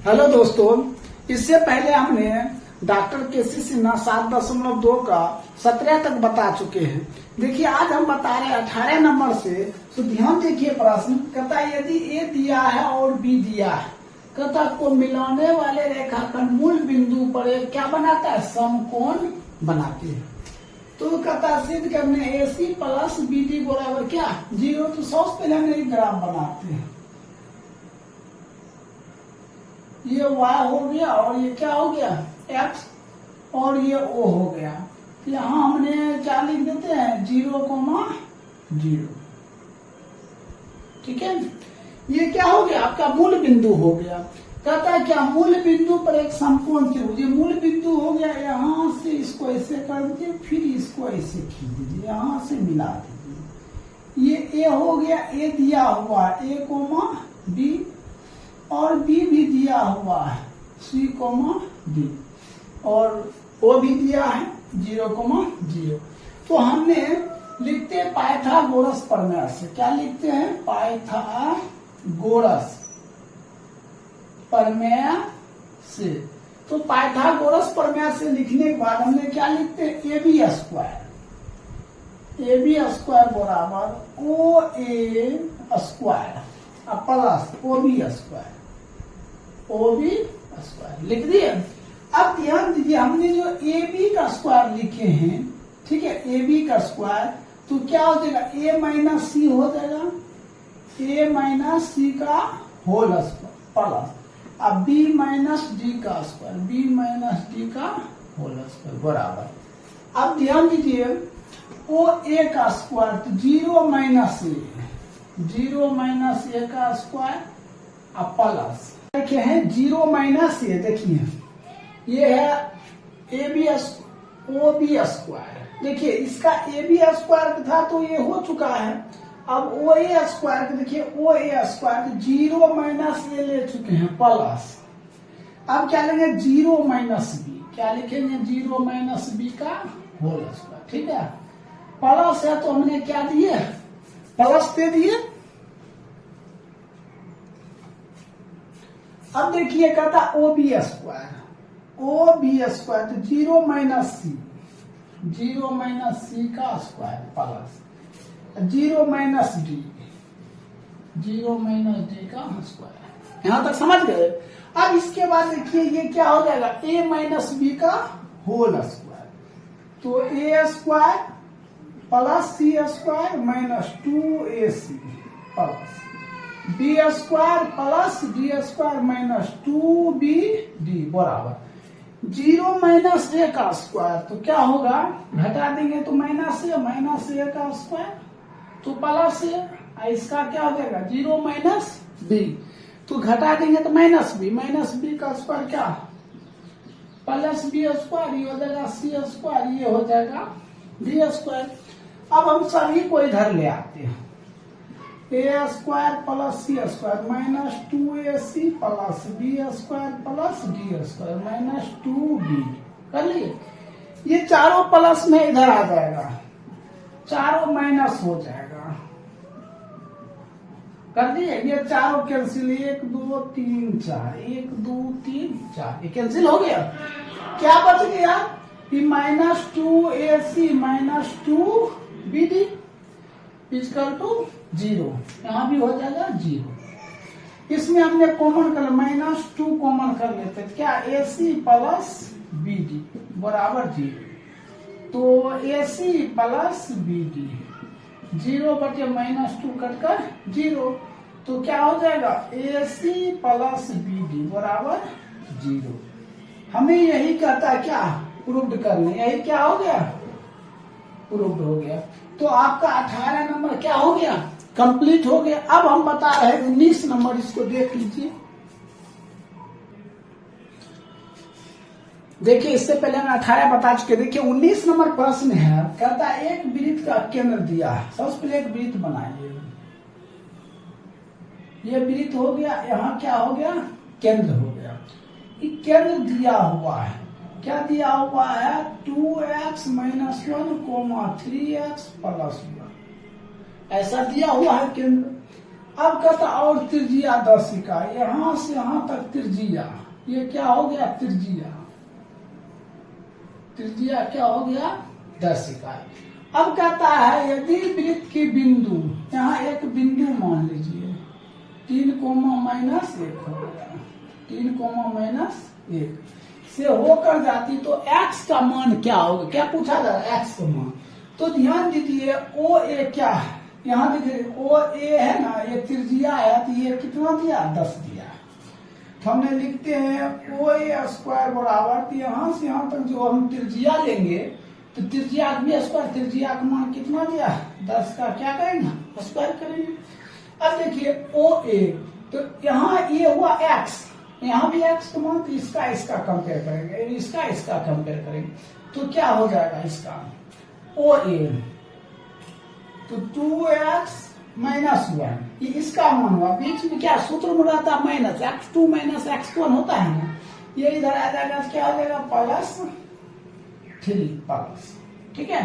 Hello दोस्तों, इससे पहले हमने डॉक्टर केसी सिन्हा 7.2 का 17 तक बता चुके हैं। देखिए आज हम बता रहे हैं 18 नंबर से। तो ध्यान देखिए, प्रश्न कहता है यदि ए दिया है और बी दिया है, कहता को मिलाने वाले रेखाखंड मूल बिंदु पर एक क्या बनाता है, समकोण बनाते हैं। तो कहता सिद्ध करने AC प्लस BD बराबर क्या 0। तो सबसे पहले हम एक ग्राफ बनाते हैं। ये y हो गया और ये क्या हो गया x और ये O हो गया। तो यहाँ हमने क्या लिख देते हैं 0,0। ठीक है, ये क्या हो गया आपका मूल बिंदु हो गया। कहता है क्या मूल बिंदु पर एक समकोण त्रिभुज, ये मूल बिंदु हो गया। यहाँ से इसको ऐसे कर दीजिए, फिर इसको ऐसे खींच दीजिए, यहाँ से मिला दीजिए। ये A हो गया, A दिया हुआ A, B और B भी दिया हुआ है C, D और O भी दिया है 0,0। तो हमने लिखते हैं पाइथागोरस प्रमेय से। क्या लिखते हैं, पाइथागोरस प्रमेय से। तो पाइथागोरस प्रमेय से लिखने के बाद हमने क्या लिखते हैं AB स्क्वायर बराबर OA square plus OB square लिख दिए। अब ध्यान दीजिए, हमने जो AB का स्क्वायर लिखे हैं, ठीक है, AB का स्क्वायर, तो क्या हो जाएगा A माइनस C हो जाएगा, A माइनस C का होल स्क्वायर प्लस अब B माइनस D का स्क्वायर, B माइनस D का होल स्क्वायर बराबर। अब ध्यान दीजिए OA का स्क्वायर तो 0 माइनस A का स्क्वायर अब प्लस देखिए है 0 माइनस A। देखिए ये है OB स्क्वायर। देखिए इसका AB स्क्वायर था तो ये हो चुका है। अब OA स्क्वायर देखिए OA स्क्वायर 0 माइनस A ले चुके हैं प्लस। अब क्या लेंगे 0 माइनस B, क्या लिखेंगे 0 माइनस B का होल स्क्वायर। ठीक है, प्लस है तो हमने क्या दिए प्लस दे दिए। अब देखिए कहता OB स्क्वायर तो 0 माइनस C का स्क्वायर प्लस 0 माइनस D का स्क्वायर। यहां तक समझ गए। अब इसके बाद देखिए ये क्या हो जाएगा A माइनस B का होल स्क्वायर। तो A स्क्वायर plus C square minus 2AC plus B square plus D square minus 2BD बराबर 0 माइनस A का स्क्वायर। तो क्या होगा, घटा देंगे तो माइनस A का स्क्वायर तो प्लस A, इसका क्या हो जाएगा 0 माइनस B, तो घटा देंगे तो माइनस B का स्क्वायर क्या प्लस B स्क्वायर, ये हो जाएगा C स्क्वायर, ये हो जाएगा D स्क्वायर। अब हम सभी को इधर ले आते हैं। A स्क्वायर plus C square minus 2AC plus B square plus D square minus 2B कर लिए। ये चारों प्लस में इधर आ जाएगा, चारों माइनस हो जाएगा। कर दिए, ये चारों कैंसिल, 1 2 3 4 1 2 3 4 ये कैंसिल हो गया। क्या बच गया minus 2AC minus 2BD equal to 0। यहाँ भी हो जाएगा 0। इसमें हमने कॉमन कर माइनस 2 कॉमन कर लेते हैं, क्या AC प्लस BD बराबर 0। तो AC प्लस BD 0 बटे माइनस 2 कटकर 0, तो क्या हो जाएगा AC प्लस BD बराबर 0। हमें यही कहता है क्या प्रूव्ड करने, यही क्या हो गया प्रूव्ड हो गया। तो आपका 18 नंबर क्या हो गया कंप्लीट हो गया। अब हम बता रहे हैं 19 नंबर, इसको देख लीजिए। देखिए इससे पहले हम 18 बता चुके। देखिए 19 नंबर प्रश्न है, कहता है एक वृत्त का केंद्र दिया है। सबसे पहले एक वृत्त बनाइए। ये वृत्त हो गया, यहाँ क्या हो गया केंद्र हो गया। ये केंद्र दिया हुआ है, क्या दिया हुआ है 2x माइनस 1 3x प्लस 1 ऐसा दिया हुआ है केंद्र। अब कहता और त्रिज्या 10 इकाई, यहां से यहां तक त्रिज्या, ये क्या हो गया त्रिज्या, त्रिज्या क्या हो गया 10 इकाई। अब कहता है यदि वृत्त की बिंदु, यहाँ एक बिंदु मान लीजिए 3 कोमा माइनस 1 हो गया, 3 कोमा माइनस 1 से होकर जाती तो x का मान क्या होगा, क्या पूछा जा रहा है x का मान। तो ध्यान दीजिए ओ ए क्या है, यहाँ देखिए ओ ए है ना, ये त्रिज्या है, तो ये कितना दिया 10 दिया। तो हमने लिखते हैं ओ ए स्क्वायर बराबर, तो यहाँ से यहाँ तक जो हम त्रिज्या लेंगे तो त्रिज्या भी स्क्वायर, त्रिज्या का मान कितना दिया 10 का क्या करेंगे स्क्वायर करेंगे। अब देखिए ओ ए, तो यहाँ ये हुआ x, यहाँ भी x का मान, तो इसका कंपेयर करेंगे, इसका कंपेयर करेंगे, तो क्या हो जाएगा इसका ओ ए, तो 2x माइनस 1, ये इसका मान हुआ। बीच में क्या सूत्र में रहता माइनस, x2 माइनस x1 होता है ना, ये इधर आ जाएगा, क्या हो जाएगा +3 प्लस, ठीक है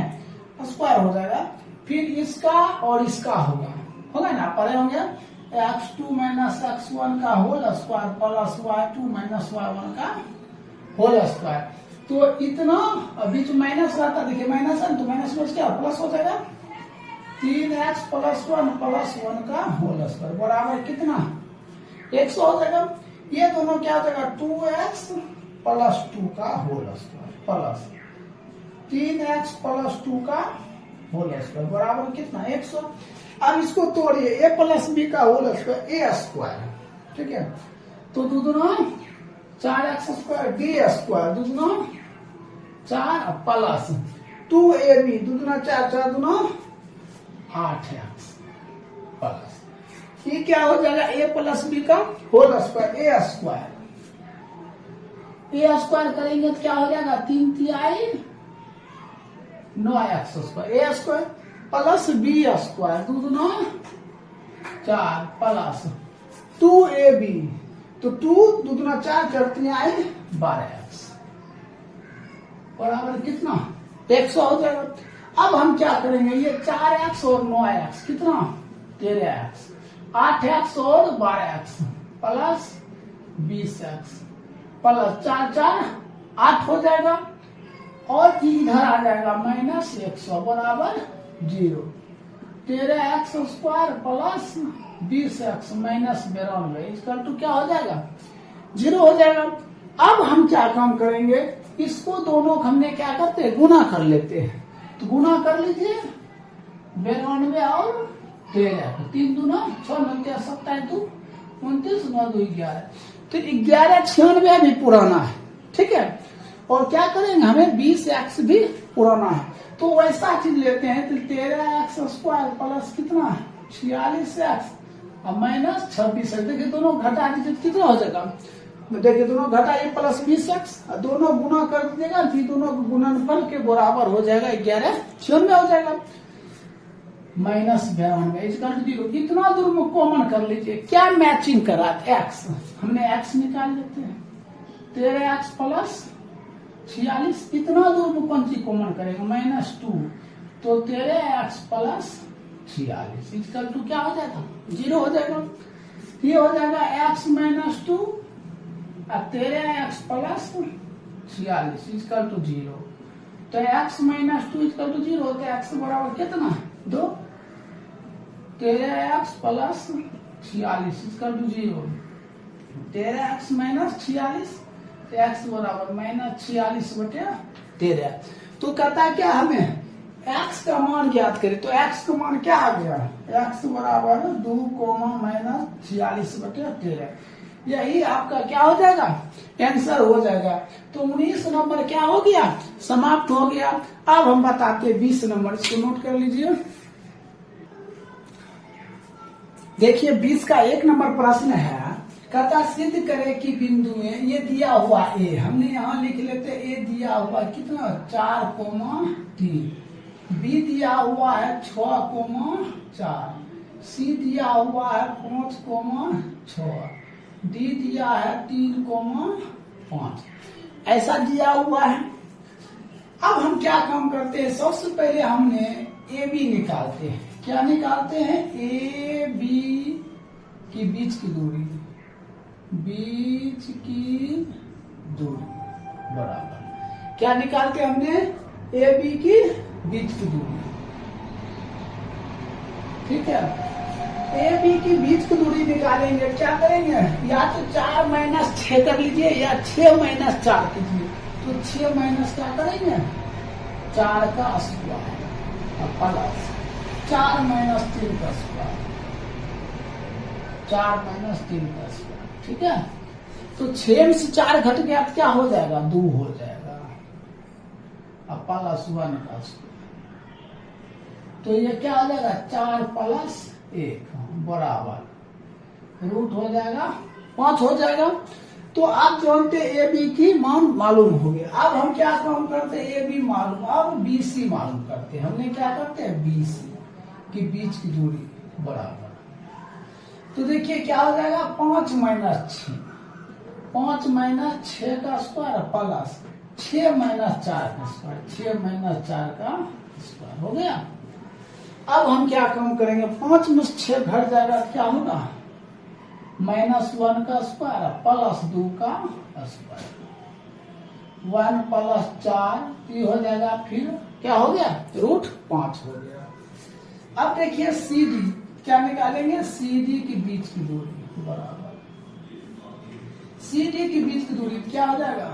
स्क्वायर हो जाएगा। फिर इसका और इसका होगा ना, पढ़े होंगे x2 माइनस x1 का whole square plus y2 minus y1 का होल स्क्वायर। तो इतना बीच माइनस रहता, देखिए माइनस है तो माइनस में क्या प्लस हो जाएगा, 3x प्लस 1 का होल स्क्वायर बराबर कितना 100 हो जाएगा। ये दोनों क्या हो जाएगा 2x प्लस 2 का whole square plus 3x plus 2 का होल स्क्वायर बराबर कितना 100। अब इसको तोड़िए, a प्लस बी का होल स्क्वायर a स्क्वायर, ठीक है, तो दूना 4x स्क्वायर b स्क्वायर, दूना 4 प्लस 2ab, दूना 4 4 दूना 8x प्लस, ये क्या हो जाएगा a प्लस बी का होल स्क्वायर a स्क्वायर करेंगे तो क्या हो जाएगा 3 तिहाई 9x स्क्वायर a स्क्वायर प्लस बी स्क्वायर, दूना 4 प्लस 2ab, तो 2 दूना 4 करती आई 12x बराबर कितना 100 हो जाएगा। अब हम क्या करेंगे, ये 4x और 9x कितना 13x, 8x और 12x प्लस 20x प्लस 4 4 8 हो जाएगा, और इधर आ जाएगा माइनस 100 बराबर 0, 13x square plus 20x minus 92 इसका तो क्या हो जाएगा 0 हो जाएगा। अब हम क्या काम करेंगे, इसको दोनों हमने क्या करते हैं गुना कर लेते हैं, तो गुना कर लीजिए 92 और 13, 3 दूना 6 9 27 2 29 9 2 11, तो 1196 भी पुराना है, ठीक है, और क्या करेंगे हमें 20x भी पुराना है, तो वैसा चीज लेते हैं, तो 13x स्क्वायर प्लस कितना 46x और माइनस 26, देखिए दोनों घटा दीजिए कितना हो जाएगा, देखिए दोनों घटाइए प्लस 20x, दोनों गुना कर दीजिएगा, फिर दोनों गुणनफल के बराबर हो जाएगा 1196 हो जाएगा माइनस 92 इसका 0। इतना दूर में कॉमन कर लीजिए, क्या मैचिंग करा x, हमने x निकाल लेते हैं 13x प्लस 46, इतना दूर में कौन सी कॉमन करेगा -2, तो 13x प्लस 46 इसका टू क्या हो जाएगा 0 हो जाएगा। ये हो जाएगा x -2 और 13x प्लस 46 इसका टू 0, तो x -2 इसका टू 0 होता है, x बराबर कितना 2, 13x प्लस 46 इसका टू 0, 13x माइनस 46, x बराबर -46/13। तो कहता है क्या हमें x का मान ज्ञात करें, तो x का मान क्या आ गया, x बराबर 2 -46/13, यही आपका क्या हो जाएगा आंसर हो जाएगा। तो 19 नंबर क्या हो गया समाप्त हो गया। अब हम बताते 20 नंबर, इसको नोट कर लीजिए। देखिए 20 का 1 नंबर प्रश्न है, कहता सिद्ध करे कि बिंदु में ये दिया हुआ ए, हमने यहाँ लिख लेते ए दिया हुआ कितना 4,3, बी दिया हुआ है 6,4, सी दिया हुआ है 5,6, डी दिया है 3,5, ऐसा दिया हुआ है। अब हम क्या काम करते हैं, सबसे पहले हमने ए बी निकालते हैं। क्या निकालते हैं, ए बी की बीच की दूरी, बीच की दूरी बराबर क्या निकालते हमने, ए बी की बीच की दूरी। ठीक है, ए बी की बीच की दूरी निकालेंगे, क्या करेंगे, या तो 4 माइनस 6 कर लीजिए या 6 माइनस 4 कीजिए। तो 6 माइनस क्या करेंगे, 4 का स्क्वायर प्लस 4 माइनस 3 का स्क्वायर, 4 माइनस 3 का स्क्वायर। ठीक है, तो 6 में से 4 घट गया तो क्या हो जाएगा, 2 हो जाएगा, अब प्लस 1 का स्क्वायर। तो ये क्या हो जाएगा, 4 प्लस 1 बराबर रूट हो जाएगा 5 हो जाएगा। तो आप जानते ए बी की मान मालूम हो गया। अब हम क्या काम करते हैं, ए बी मालूम, अब बी सी मालूम करते हैं। हमने क्या करते हैं, बी सी की बीच की दूरी बराबर। तो देखिए क्या हो जाएगा, 5 माइनस 6, 5 माइनस 6 का स्क्वायर प्लस 6 माइनस 4 का स्क्वायर, 6 माइनस 4 का स्क्वायर हो गया। अब हम क्या काम करेंगे, 5 में 6 घट जाएगा, क्या होगा, -1 का स्क्वायर प्लस 2 का स्क्वायर, 1 प्लस 4 ये हो जाएगा, फिर क्या हो गया, रूट 5 हो गया। अब देखिए सी डी क्या निकालेंगे, सी डी की बीच की दूरी बराबर, सी डी की बीच की दूरी क्या हो जाएगा,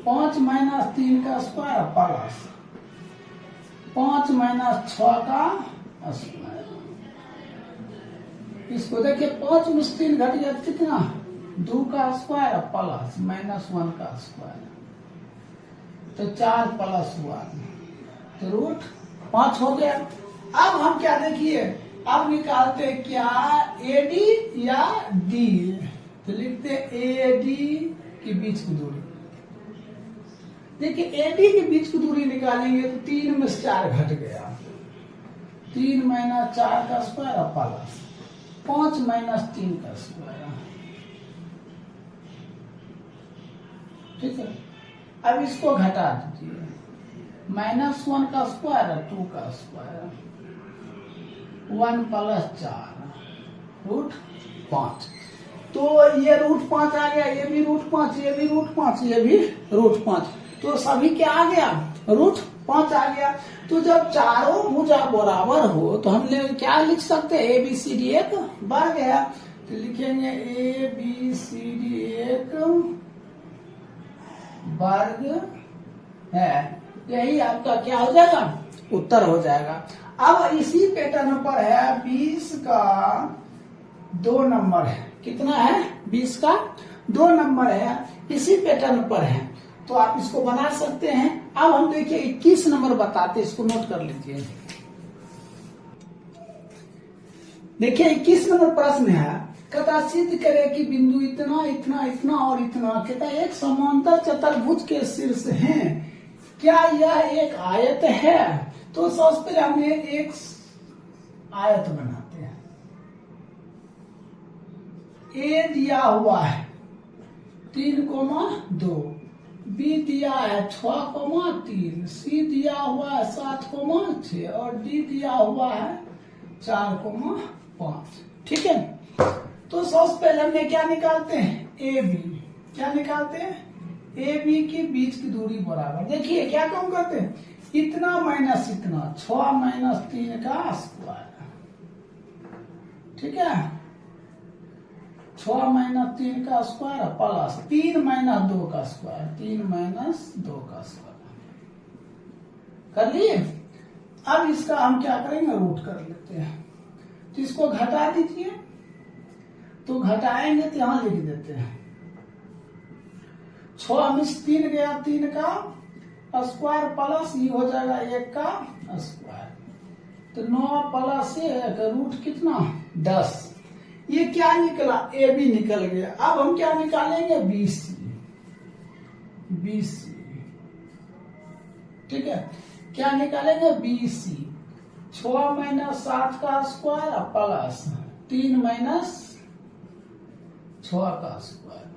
5 माइनस 3 का स्क्वायर प्लस 5 माइनस 6 का स्क्वायर। इसको देखिए 5 में 3 घट गया कितना, 2 का स्क्वायर प्लस -1 का स्क्वायर, तो 4 प्लस 1 तो रूट 5 हो गया। अब हम क्या देखिए, अब निकालते क्या, ए डी या डी, तो लिखते ए डी की बीच की दूरी। देखिए ए डी की बीच की दूरी निकालेंगे तो 3 में से 4 घट गया, 3 माइनस 4 का स्क्वायर प्लस 5 माइनस 3 का स्क्वायर। ठीक है, अब इसको घटा दीजिए, -1 का स्क्वायर 2 का स्क्वायर, 1 प्लस 4 रूट 5। तो ये रूट 5 आ गया, ये भी रूट 5, ये भी रूट 5, ये भी रूट 5, तो सभी क्या आ गया, रूट 5 आ गया। तो जब चारों भुजा बराबर हो तो हम क्या लिख सकते हैं, ए बी सी डी एक वर्ग है, तो लिखेंगे ए बी सी डी एक वर्ग है, यही आपका क्या हो जाएगा, उत्तर हो जाएगा। अब इसी पैटर्न पर है 20 का 2 नंबर है, कितना है, 20 का 2 नंबर है, इसी पैटर्न पर है, तो आप इसको बना सकते हैं। अब हम देखिए 21 नंबर बताते, इसको नोट कर लीजिए। देखिए 21 नंबर प्रश्न है, कहता सिद्ध करे कि बिंदु इतना इतना इतना और इतना, कहता एक समांतर चतुर्भुज के शीर्ष हैं, क्या यह एक आयत है। तो सबसे पहले हमने एक आयत बनाते हैं। ए दिया हुआ है 3,2, बी दिया है 6,3, सी दिया हुआ है 7,6 और डी दिया हुआ है 4,5। ठीक है, तो सबसे पहले हमने क्या निकालते हैं, ए बी, क्या निकालते हैं, ए बी की बीच की दूरी बराबर। देखिए क्या काम करते हैं, इतना माइनस इतना, 6 माइनस 3 का स्क्वायर। ठीक है, 6 माइनस 3 का स्क्वायर प्लस 3 माइनस 2 का स्क्वायर, 3 माइनस 2 का स्क्वायर कर लिए। अब इसका हम क्या करेंगे, रूट कर लेते हैं, तो इसको घटा दीजिए, तो घटाएंगे तो यहां लिख देते हैं, 6 में 3 गया, 3 का स्क्वायर प्लस ये हो जाएगा 1 का स्क्वायर, तो 9 प्लस 1 रूट कितना, 10। ये क्या निकला, ए बी निकल गया। अब हम क्या निकालेंगे, बी सी, बी सी। ठीक है, क्या निकालेंगे, बी सी, 6 माइनस 7 का स्क्वायर प्लस 3 माइनस 6 का स्क्वायर।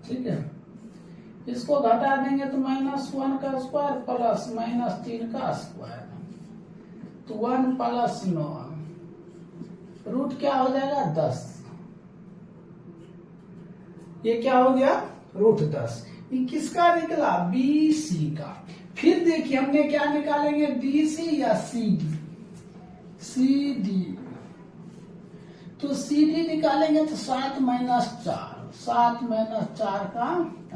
ठीक है, इसको घटा देंगे तो -1 का स्क्वायर प्लस -3 का स्क्वायर, तो 1 प्लस 9 रूट क्या हो जाएगा, 10। ये क्या हो गया √10। ये किसका निकला BC का। फिर देखिए हमने क्या निकालेंगे BC या CD। CD तो CD निकालेंगे तो 7 - 4 7 - 4 का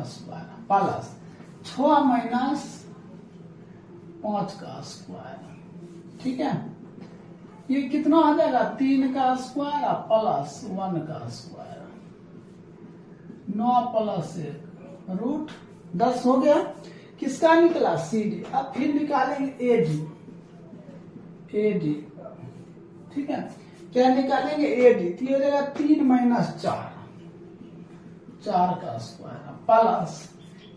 स्क्वायर प्लस 6 - 5 का स्क्वायर। ठीक है, ये कितना आ जाएगा 3 का स्क्वायर प्लस 1 का स्क्वायर 9 + 1 √10 हो गया। किसका निकला CD। अब फिर निकालेंगे AD। ठीक है, क्या निकालेंगे AD तो ये हो जाएगा 3 - 4 का स्क्वायर प्लस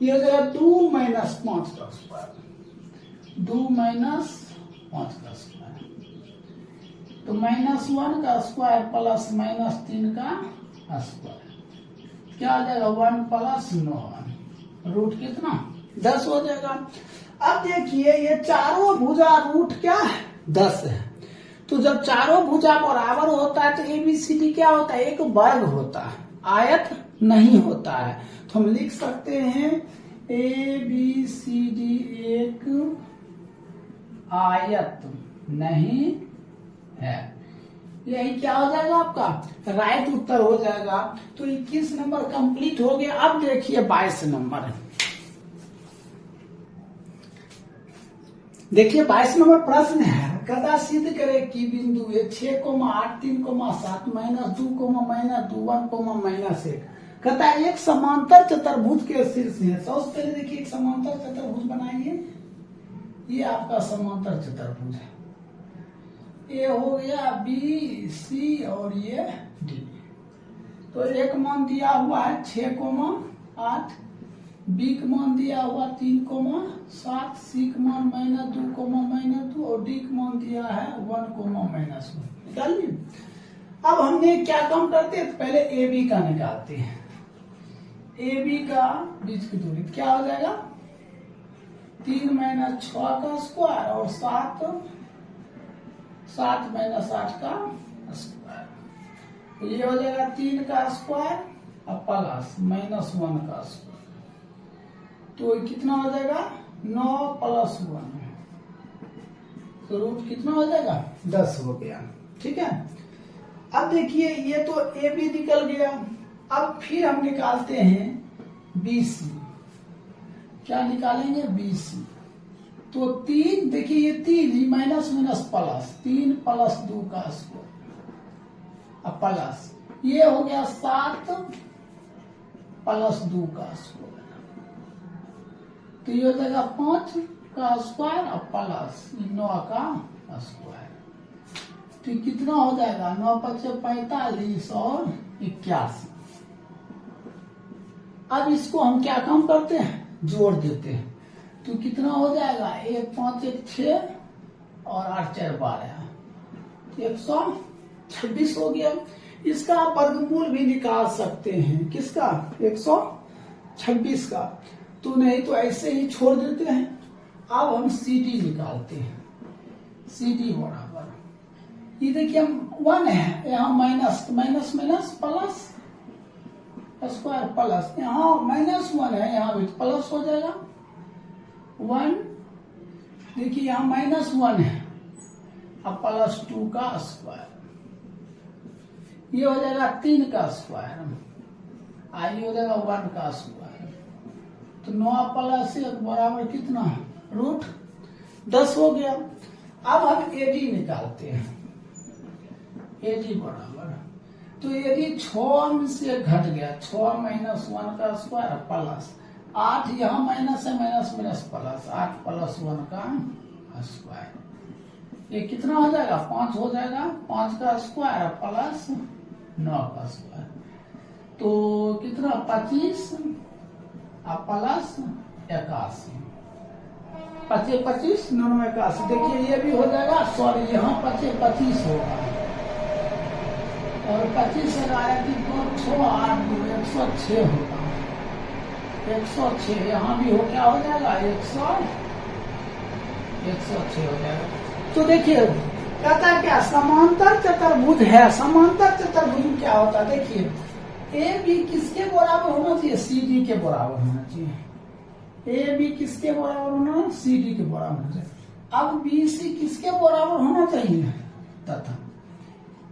ये हो जाएगा 2 - 5 का स्क्वायर 2 - 5 का स्क्वायर। तो -1 का स्क्वायर प्लस -3 का स्क्वायर क्या आ जाएगा 1 + 9 रूट कितना 10 हो जाएगा। अब देखिए ये चारों भुजा रूट क्या है 10 है। तो जब चारों भुजा बराबर होता है तो ABCD क्या होता है एक वर्ग होता है, आयत नहीं होता है। तो हम लिख सकते हैं ABCD एक आयत नहीं है। यही क्या हो जाएगा आपका राइट उत्तर हो जाएगा। तो 21 नंबर कंप्लीट हो गया। अब देखिए 22 नंबर। देखिए 22 नंबर प्रश्न है कदा सिद्ध करे कि बिंदु 6,8 3,7 -2, -2 1, -1 कहता है एक समांतर चतुर्भुज के शीर्ष है। सबसे पहले देखिए एक समांतर चतुर्भुज बनाइए। ये आपका समांतर चतुर्भुज है। ये हो गया BC और ये D। तो एक मान दिया हुआ है 6,8, B का मान दिया हुआ 3,7, C का मान -2, और D का मान दिया है 1, निकाल ली। अब हमने क्या काम करते हैं पहले AB का निकालते हैं। AB का बीच की दूरी क्या हो जाएगा 3 - 6 का स्क्वायर और 7 - 8 का स्क्वायर। तो ये हो जाएगा 3 का स्क्वायर और प्लस -1 का स्क्वायर। तो कितना हो जाएगा 9 + 1 तो रूट कितना हो जाएगा 10 हो गया। ठीक है, अब देखिए ये तो AB निकल गया। अब फिर हम निकालते हैं BC। क्या निकालेंगे BC। तो 3 देखिए ये 3 माइनस प्लस 3 + 2 का स्क्वायर प्लस ये हो गया 7 + 2 का स्क्वायर। तो ये हो जाएगा 5 का स्क्वायर और प्लस 9 का स्क्वायर। तो कितना हो जाएगा 9 × 5 = 45 और 81। अब इसको हम क्या काम करते हैं जोड़ देते हैं। तो कितना हो जाएगा 1 5 1 6 और 8 4 12 126 हो गया। इसका आप वर्गमूल भी निकाल सकते हैं। किसका 126 का। तो नहीं तो ऐसे ही छोड़ देते हैं। अब हम CD निकालते हैं। CD बराबर ये देखिए हम 1 है यहाँ माइनस प्लस स्क्वायर प्लस यहाँ -1 है यहाँ भी प्लस हो जाएगा 1। देखिए यहाँ -1 है अब +2 का स्क्वायर। ये हो जाएगा 3 का स्क्वायर आई हो जाएगा 1 का स्क्वायर। तो 9 + 1 बराबर कितना √10 हो गया। अब हम AD निकालते हैं। AD बराबर तो यदि 6 से घट गया 6 - 1 का स्क्वायर प्लस 8 यहाँ माइनस है माइनस प्लस 8 + 1 का स्क्वायर। ये कितना हो जाएगा 5 हो जाएगा 5 का स्क्वायर प्लस 9 का स्क्वायर। तो कितना 25 प्लस 81 25 25 9 81। देखिए ये भी हो जाएगा सॉरी यहाँ 25 होगा और 25 से 6 8 2 106 होगा 106। यहाँ भी हो क्या हो जाएगा 106 हो जाएगा। तो देखिए कहता है क्या समांतर चतुर्भुज है। समांतर चतुर्भुज क्या होता है देखिए ए बी किसके बराबर होना चाहिए? सी डी के बराबर होना चाहिए। ए बी किसके बराबर होना? सी डी के बराबर होना चाहिए। अब बी सी किसके बराबर होना चाहिए? तथा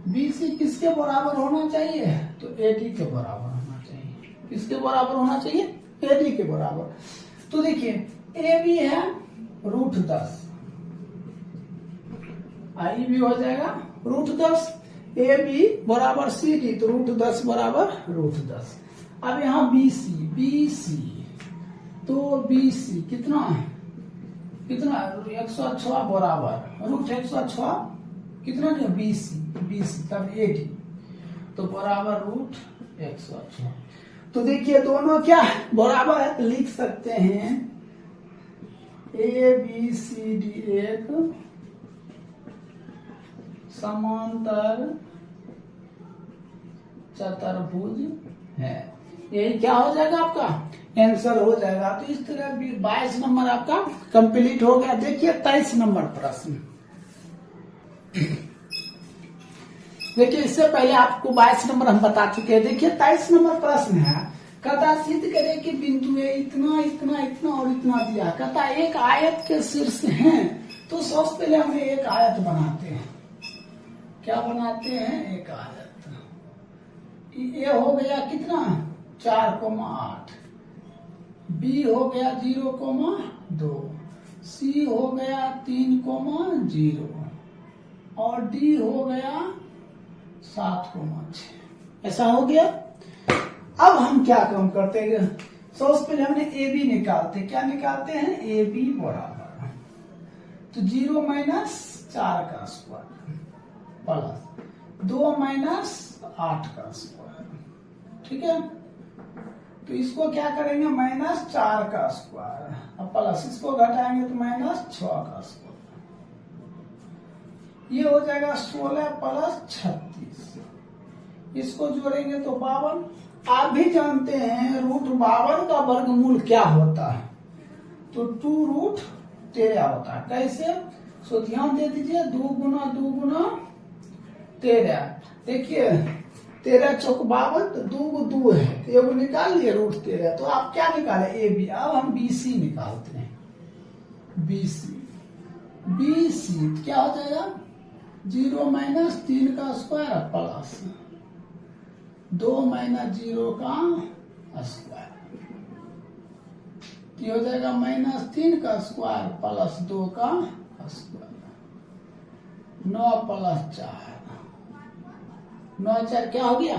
बी सी किसके बराबर होना चाहिए? तो ए डी के बराबर होना चाहिए। किसके बराबर होना चाहिए? ए डी के बराबर। तो देखिए ए बी है √10, आई भी हो जाएगा √10। ए बी बराबर सी डी, तो √10 बराबर √10। अब यहाँ बी सी तो बी सी कितना है? कितना? 106 बराबर √106 कितना दिया? बी सी तब ए डी तो बराबर √106। तो देखिए दोनों क्या बराबर है, तो लिख सकते हैं ए बी सी डी एक समांतर चतुर्भुज है। यही क्या हो जाएगा? आपका आंसर हो जाएगा। तो इस तरह 22 नंबर आपका कंप्लीट हो गया। देखिए 23 नंबर प्रश्न। देखिए इससे पहले आपको 22 नंबर हम बता चुके हैं। देखिए 23 नंबर प्रश्न है, कहता सिद्ध करे कि बिंदु ए इतना इतना इतना और इतना दिया। कहता एक आयत के शीर्ष हैं, तो सबसे पहले हमें एक आयत बनाते हैं। क्या बनाते हैं? एक आयत। ये हो गया कितना? 4,8। बी हो गया 0,2। सी हो गया 3,0 और डी हो गया 7,6। ऐसा हो गया। अब हम क्या काम करते हैं? सबसे पहले हमने ए बी निकालते। क्या निकालते हैं? ए बी बराबर तो 0 - 4 का स्क्वायर प्लस 2 - 8 का स्क्वायर। ठीक है, तो इसको क्या करेंगे? -4 का स्क्वायर और प्लस इसको घटाएंगे तो -6 का स्क्वायर। ये हो जाएगा 16 + 36। इसको जोड़ेंगे तो 52। आप भी जानते हैं √52 का वर्गमूल क्या होता है? तो 2√13 होता है। कैसे? सो ध्यान दे दीजिए, 2 × 2 × 13। देखिए 13 चौक 52, तो 2 को 2 है, एगो निकाल लिए √13। तो आप क्या निकाले? A B. अब हम बी सी निकालते हैं। बी सी क्या हो जाएगा? 0 - 3 का स्क्वायर प्लस 2 - 0 का स्क्वायर। ये हो जाएगा -3 का स्क्वायर प्लस 2 का स्क्वायर। 9 + 4 9 × 4 क्या हो गया?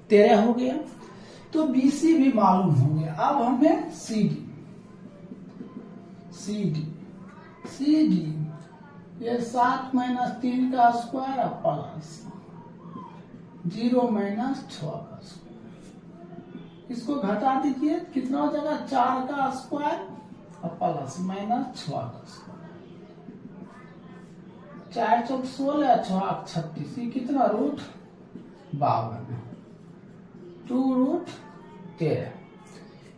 13 हो गया। तो BC भी मालूम हो गया। अब हमें CD ये 7 - 3 का स्क्वायर प्लस 0 - 6 का स्क्वायर। इसको घटा दीजिए, कितना हो जाएगा? 4 का स्क्वायर और प्लस -6 का स्क्वायर। 4 चौक 16, 6 36। ये कितना? √52 2√13।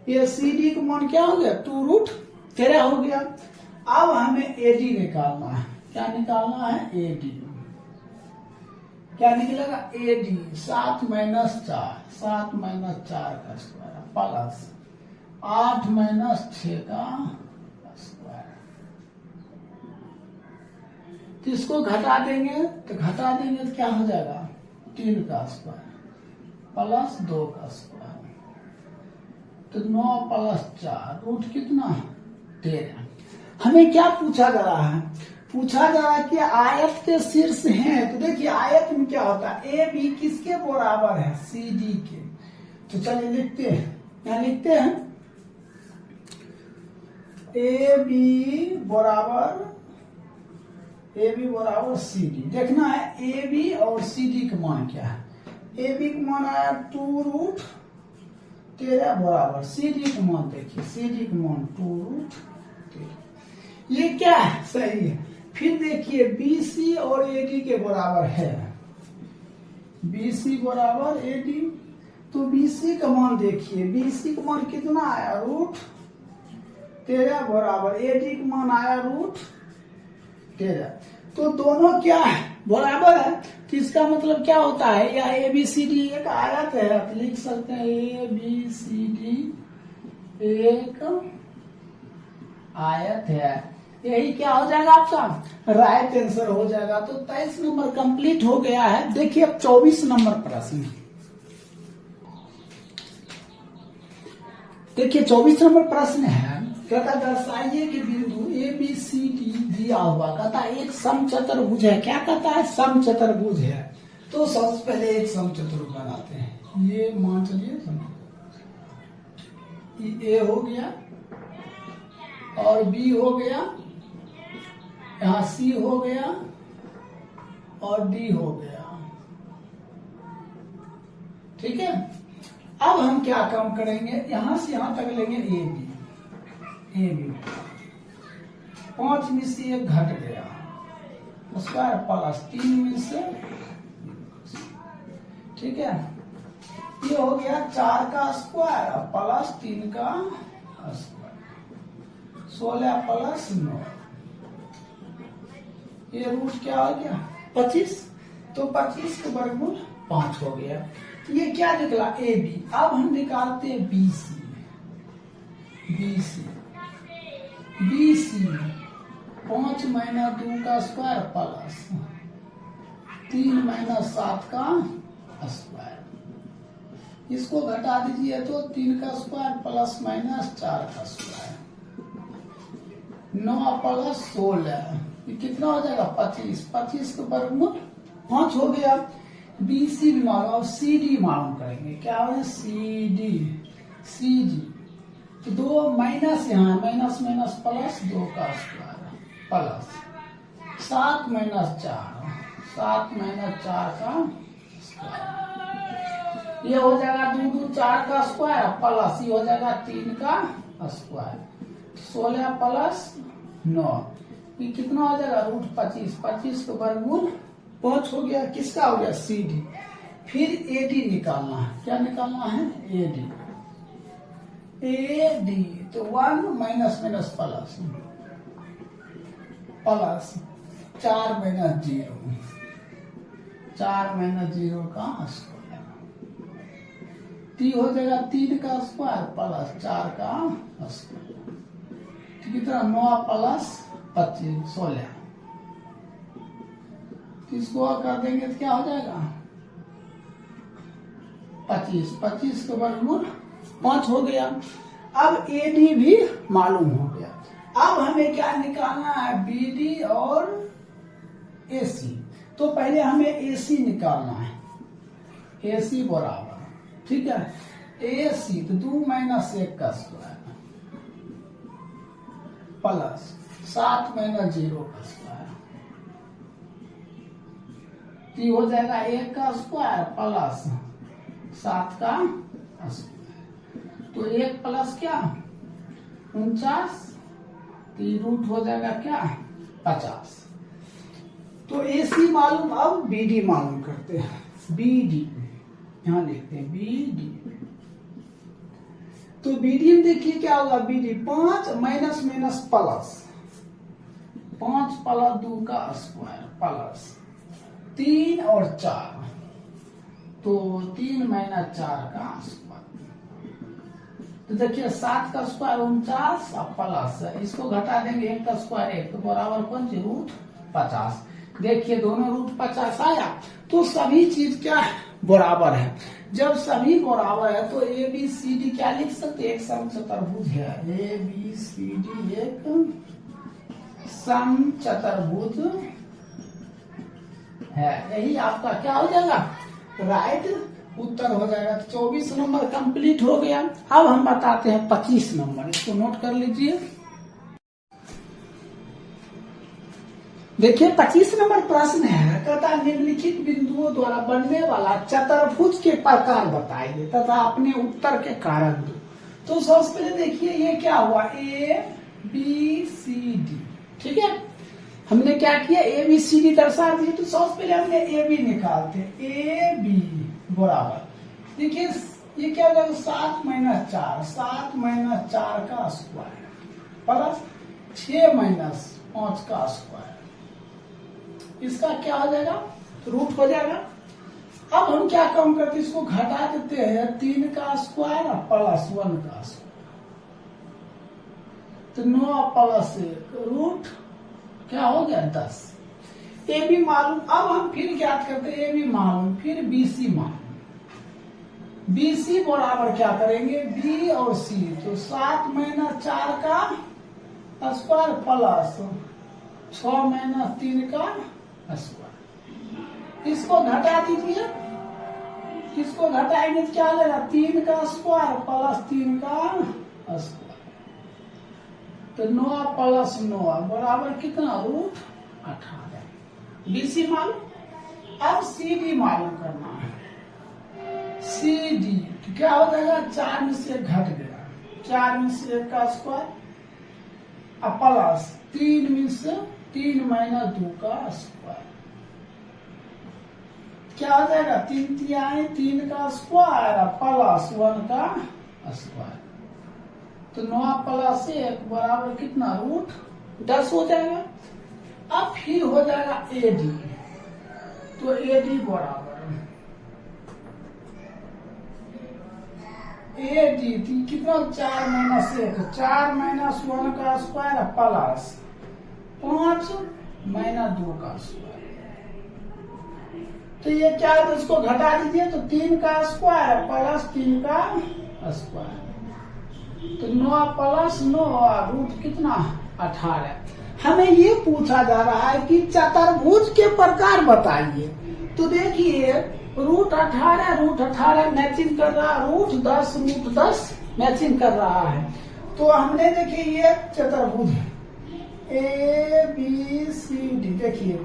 ये CD का मान क्या हो गया? 2√13 हो गया। अब हमें AD निकालना है। क्या निकालना है? AD। क्या निकलेगा? AD 7 - 4 7 - 4 का स्क्वायर प्लस 8 - 6 का स्क्वायर। तो इसको घटा देंगे तो क्या हो जाएगा? 3 का स्क्वायर प्लस 2 का स्क्वायर। तो 9 + 4 रूट कितना? 13। हमें क्या पूछा जा रहा है? पूछा जा रहा है कि आयत के शीर्ष हैं। तो देखिए आयत में क्या होता है? ए बी किसके बराबर है? सी डी के। तो चलिए लिखते हैं। यहाँ लिखते हैं ए बी बराबर सी डी। देखना है ए बी और सी डी का मान क्या है। ए बी का मान आया 2√13 बराबर सी डी का मान। देखिए सी डी का मान 2√13। ये क्या है? सही है। फिर देखिए BC और AD के बराबर है। BC बराबर AD। तो BC का मान देखिए, BC का मान कितना आया? √13 बराबर AD का मान आया √13। तो दोनों क्या है? बराबर है। तो इसका मतलब क्या होता है, या ए बी सी डी एक आयत है, आप लिख सकते हैं ए बी सी डी एक आयत है। यही क्या हो जाएगा आपका राइट आंसर हो जाएगा। तो 23 नंबर कंप्लीट हो गया है। देखिए अब 24 नंबर प्रश्न। देखिए 24 नंबर प्रश्न है, कहता दर्शाइए कि बिंदु ए बी सी डी दिया हुआ, कहता एक समचतुर्भुज है। क्या कहता है, समचतुर्भुज है। तो सबसे पहले एक समचतुर्भुज बनाते हैं। ये मान चलिए ए हो गया और बी हो गया, यहाँ सी हो गया और डी हो गया। ठीक है, अब हम क्या काम करेंगे, यहां से यहां तक लेंगे ए बी। 5 में से 1 घट गया, स्क्वायर प्लस 3 में से, ठीक है। ये हो गया 4 का स्क्वायर प्लस 3 का स्क्वायर, 16 प्लस 9। ये रूट क्या हो गया 25। तो 25 का वर्गमूल 5 हो गया। ये क्या निकला ए बी। अब हम निकालते हैं बी सी। बी सी 5 - 2 का स्क्वायर प्लस 3 - 7 का स्क्वायर। इसको घटा दीजिए तो 3 का स्क्वायर प्लस माइनस 4 का स्क्वायर, 9 प्लस 16, ये कितना हो जाएगा 25। 25 का वर्गमूल 5 हो गया। बी सी भी मालूम, अब सी डी मालूम करेंगे। क्या है सी डी। तो 2 माइनस, यहाँ माइनस माइनस प्लस 2 का स्क्वायर प्लस 7 - 4, 7 - 4 का स्क्वायर। ये हो जाएगा 2 - 2 4 का स्क्वायर प्लस ये हो जाएगा 3 का स्क्वायर, 16 प्लस 9, ये कितना हो जाएगा रूट 25। 25 का वर्गमूल 5 हो गया। किसका हो गया सी डी। फिर ए डी निकालना है। क्या निकालना है ए डी। तो 1 माइनस माइनस प्लस 4 - 0, 4 - 0 का स्क्वायर, टी हो जाएगा 3 का स्क्वायर प्लस 4 का स्क्वायर, कितना 9 प्लस 25 16। इसको कर देंगे तो क्या हो जाएगा 25। 25 का वर्गमूल 5 हो गया। अब ए डी भी मालूम हो गया। अब हमें क्या निकालना है बी डी और ए सी। तो पहले हमें ए सी निकालना है। ए सी बराबर, ठीक है, ए सी तो 2 - 1 का स्क्वायर प्लस 7 - 0 का स्क्वायर, ये हो जाएगा 1 का स्क्वायर प्लस 7 का स्क्वायर। तो 1 प्लस क्या 49, तो ये रूट हो जाएगा क्या 50। तो ए सी मालूम, अब बी डी मालूम करते हैं। बी डी यहां लिखते हैं बी डी। तो बी डी में देखिए क्या होगा B D 5 minus minus plus 5 plus 2 का स्क्वायर प्लस 3 और 4, तो 3 - 4 का स्क्वायर। तो देखिए 7 का स्क्वायर 49 प्लस इसको घटा देंगे 1 का स्क्वायर 1, तो बराबर कौन सी रूट 50। देखिए दोनों रूट 50 आया। तो सभी चीज क्या बराबर है। जब सभी बराबर है तो ए बी सी डी क्या लिख सकते हैं, एक समचतुर्भुज है। ए बी सी डी एक समचतुर्भुज है। यही आपका क्या हो जाएगा राइट उत्तर हो जाएगा। 24 नंबर कंप्लीट हो गया। अब हम बताते हैं 25 नंबर, इसको नोट कर लीजिए। देखिए 25 नंबर प्रश्न है, कहता निम्नलिखित बिंदुओं द्वारा बनने वाला चतुर्भुज के प्रकार बताइए तथा अपने उत्तर के कारण दो। तो सबसे पहले देखिए ये क्या हुआ ए बी सी डी, ठीक है। हमने क्या किया ए बी सी डी दर्शा दिए। तो सबसे पहले हमने ए बी निकालते, ए बी बराबर देखिए ये क्या हो जाएगा 7 - 4, 7 - 4 का स्क्वायर प्लस 6 - 5 का स्क्वायर, इसका क्या हो जाएगा, रूट हो जाएगा। अब हम क्या काम करते हैं, इसको घटा देते हैं 3 का स्क्वायर प्लस 1 का स्क्वायर, तो 9 प्लस 1 रूट क्या हो गया 10। ए बी मालूम, अब हम फिर ज्ञात करते हैं ए बी मालूम, फिर बी सी मालूम। बी सी बराबर क्या करेंगे, बी और सी, तो 7 - 4 का स्क्वायर प्लस 6 - 3 का स्क्वायर। इसको घटा दीजिए, इसको घटाएंगे तो क्या लेगा, 3 का स्क्वायर प्लस 3 का स्क्वायर, तो 9 प्लस 9 बराबर कितना, रूट 18। बीसी मालूम। अब सी डी मालूम करना है। सी डी तो क्या हो जाएगा, 4 में से घट गया, 4 में से 1 का स्क्वायर प्लस 3 में से 3 - 2 का स्क्वायर, क्या हो जाएगा, 3 तिहाई 3 का स्क्वायर प्लस 1 का स्क्वायर, तो 9 प्लस 1 बराबर कितना, रूट 10 हो जाएगा। अब फिर हो जाएगा एडी, तो एडी बराबर एडी कितना, 4 - 1, 4 - 1 का स्क्वायर प्लस 5 - 2 का स्क्वायर, तो ये क्या है, तो इसको घटा दीजिए, तो 3 का स्क्वायर प्लस 3 का स्क्वायर, तो 9 प्लस 9 रूट कितना, 18। हमें ये पूछा जा रहा है कि चतुर्भुज के प्रकार बताइए, तो देखिए रूट 18 मैचिंग कर रहा है, रूट 10 मैचिंग कर रहा है। तो हमने देखिए ये चतुर्भुज है ए बी सी डी, देखिए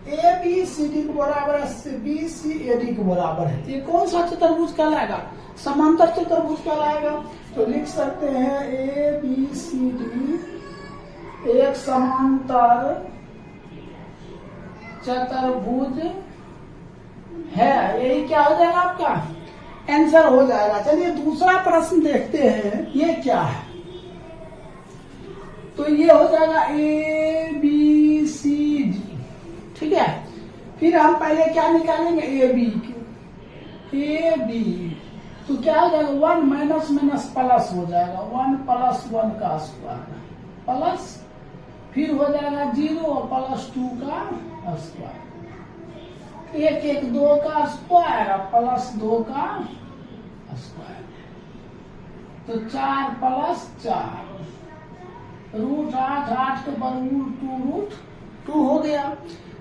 ए बी सी डी के बराबर है, बी सी ए डी के बराबर है, ये कौन सा चतुर्भुज कहलाएगा, समांतर चतुर्भुज कहलाएगा। तो लिख सकते हैं ए बी सी डी एक समांतर चतुर्भुज है, यही क्या हो जाएगा, आपका आंसर हो जाएगा। चलिए दूसरा प्रश्न देखते हैं, ये क्या है, तो ये हो जाएगा ए बी सी डी, ठीक है। फिर हम पहले क्या निकालेंगे, ए बी, ए बी तो क्या हो जाएगा, 1 माइनस माइनस प्लस हो जाएगा, 1 प्लस 1 का स्क्वायर प्लस, फिर हो जाएगा 0 प्लस 2 का स्क्वायर, 1 1 2 का स्क्वायर प्लस 2 का स्क्वायर, तो 4 प्लस 4 रूट 8, 8 का वर्गमूल 2 रूट 2 हो गया।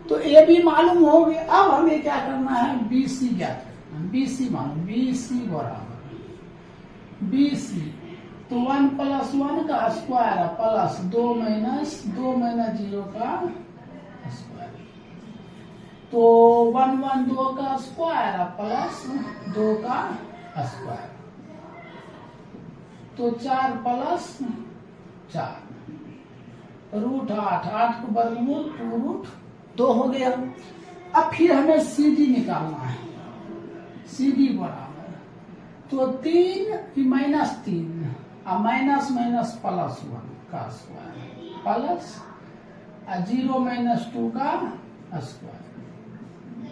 तो ए बी मालूम हो गया। अब हमें क्या करना है, बी सी ज्ञात करना है, बी सी मालूम, बी सी बराबर बी सी, तो 1 प्लस 1 का स्क्वायर प्लस 2 माइनस 0 का स्क्वायर, तो 1 1 2 का स्क्वायर प्लस 2 का स्क्वायर, तो 4 प्लस 4 रूट 8, 8 का वर्गमूल 2 रूट 2 हो गया। अब फिर हमें सी डी निकालना है, सी डी बराबर, तो 3 माइनस 3 माइनस माइनस प्लस 1 का स्क्वायर प्लस 0 माइनस 2 का स्क्वायर,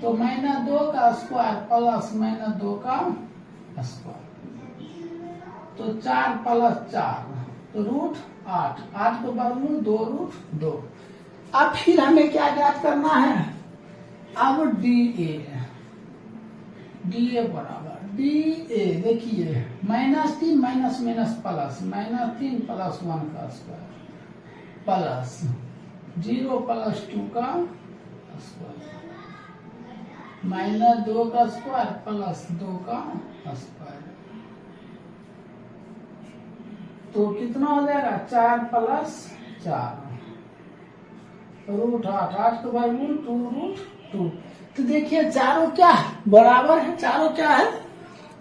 तो -2 का स्क्वायर प्लस -2 का स्क्वायर, तो 4 प्लस 4 तो रूट 8, 8 का वर्गमूल 2 रूट 2। अब फिर हमें क्या ज्ञात करना है, अब डी ए बराबर डी ए, देखिए -3 माइनस माइनस प्लस -3 प्लस 1 का स्क्वायर प्लस 0 प्लस 2 का स्क्वायर -2 का स्क्वायर प्लस 2 का स्क्वायर, तो कितना हो जाएगा, 4 प्लस 4 रूट 8, 8 का वर्गमूल 2 रूट 2। तो देखिए चारों क्या बराबर है, चारों क्या है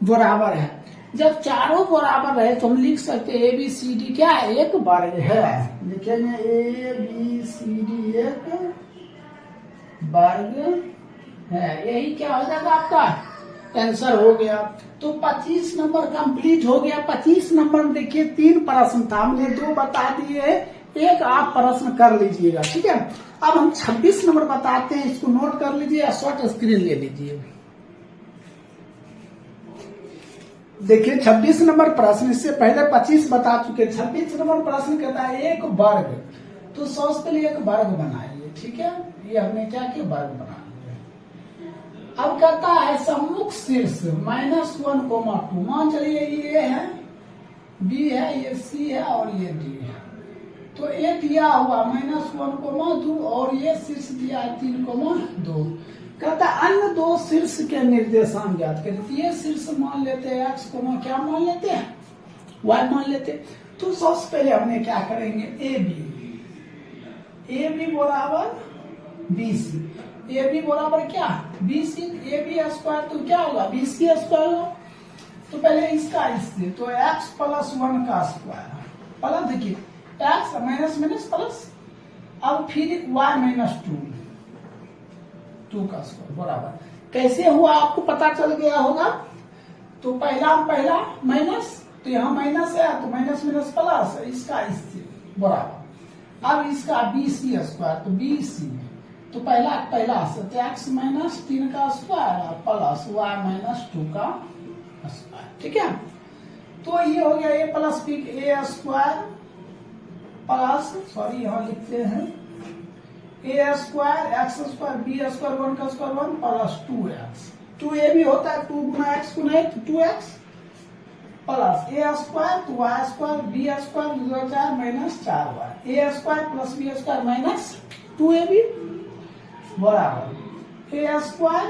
बराबर है। जब चारों बराबर है तो हम लिख सकते हैं ए बी सी डी क्या है, एक वर्ग है। लिखेंगे ए बी सी डी एक वर्ग है, यही क्या हो जाएगा आपका आंसर हो गया। तो 25 नंबर कंप्लीट हो गया। 25 नंबर देखिए 3 प्रश्न था, हमने 2 बता दिए एक आप प्रश्न कर लीजिएगा, ठीक है। अब हम 26 नंबर बताते हैं, इसको नोट कर लीजिए या शॉर्ट स्क्रीन ले लीजिए। देखिए 26 नंबर प्रश्न, इससे पहले 25 बता चुके। 26 नंबर प्रश्न कहता है एक वर्ग, तो सबसे पहले एक वर्ग बनाइए, ठीक है। ये हमने क्या किया, वर्ग बना लिया। अब कहता है सम्मुख शीर्ष -1,2, मान चलिए ये है, बी है, ये सी है और ये डी है। तो ए दिया हुआ -1,2 और ये शीर्ष दिया है 3,2। कहता अन्य दो शीर्ष के निर्देशांक ज्ञात करें। ये शीर्ष मान लेते हैं x को, क्या मान लेते हैं, y मान लेते हैं। तो सबसे पहले हमने क्या करेंगे, ए बी बराबर बी सी, ए बी बराबर क्या, B C, A B square तो क्या होगा, बी सी स्क्वायर होगा। तो पहले इसका इससे, तो x + 1 का स्क्वायर प्लस, देखिए x माइनस माइनस प्लस, अब फिर y - 2 का स्क्वायर बराबर, कैसे हुआ आपको पता चल गया होगा। तो पहला माइनस, तो यहाँ माइनस है तो माइनस माइनस प्लस, इसका इससे बराबर। अब इसका बी सी स्क्वायर, तो बी सी, तो पहला से तो x - 3 का स्क्वायर प्लस y - 2 का स्क्वायर, ठीक है। तो ये हो गया a plus B, A square plus, sorry यहाँ लिखते हैं A square X square B square 1 का स्क्वायर 1 प्लस 2x, 2a भी होता है, 2 गुना x गुना 2x प्लस ए स्क्वायर, तो y square B square 4 minus 4y, A square plus B square minus 2ab बराबर A square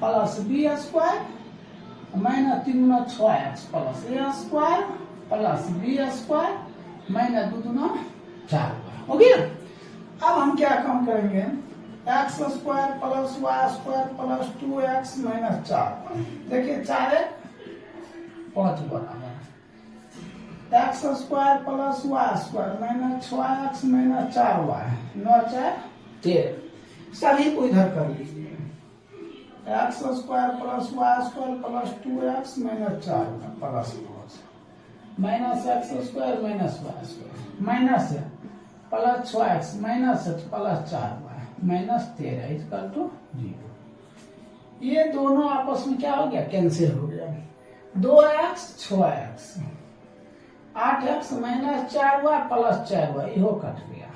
plus B square minus 3 गुना 6x plus A square plus B square minus 2 गुना 4y, हो गया। अब हम क्या काम करेंगे, X square plus Y square plus 2x minus 4y, देखिए 4 5 बराबर X square plus Y square minus 6x minus 4y, 9 4 13, सभी को इधर कर लीजिए। X square plus Y square plus 2x minus 4y plus minus X square minus Y square minus है plus 6x minus plus 4y minus 13 equal to 0। ये दोनों आपस में क्या हो गया, कैंसिल हो गया। 2x 6x 8x minus 4y plus 4y, इहो कट गया।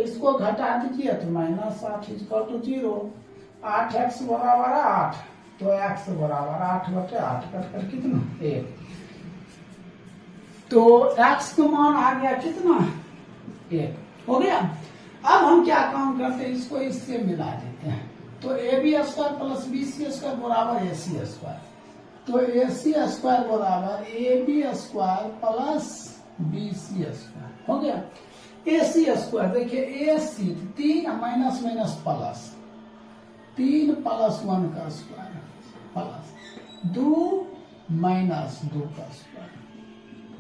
इसको घटा दीजिए तो माइनस 8 इक्वल टू 0। 8x बराबर 8, तो x बराबर 8/8 कट कर कितना 1, तो x का मान आ गया कितना 1, हो गया। अब हम क्या काम करते हैं, इसको इससे मिला देते हैं। तो A B square plus B C square बराबर ए सी स्क्वायर, तो ए सी स्क्वायर बराबर A B square plus B C square, हो गया। ए सी स्क्वायर देखिए, A C 3 minus minus plus 3 plus 1 का स्क्वायर प्लस 2 माइनस 2 का square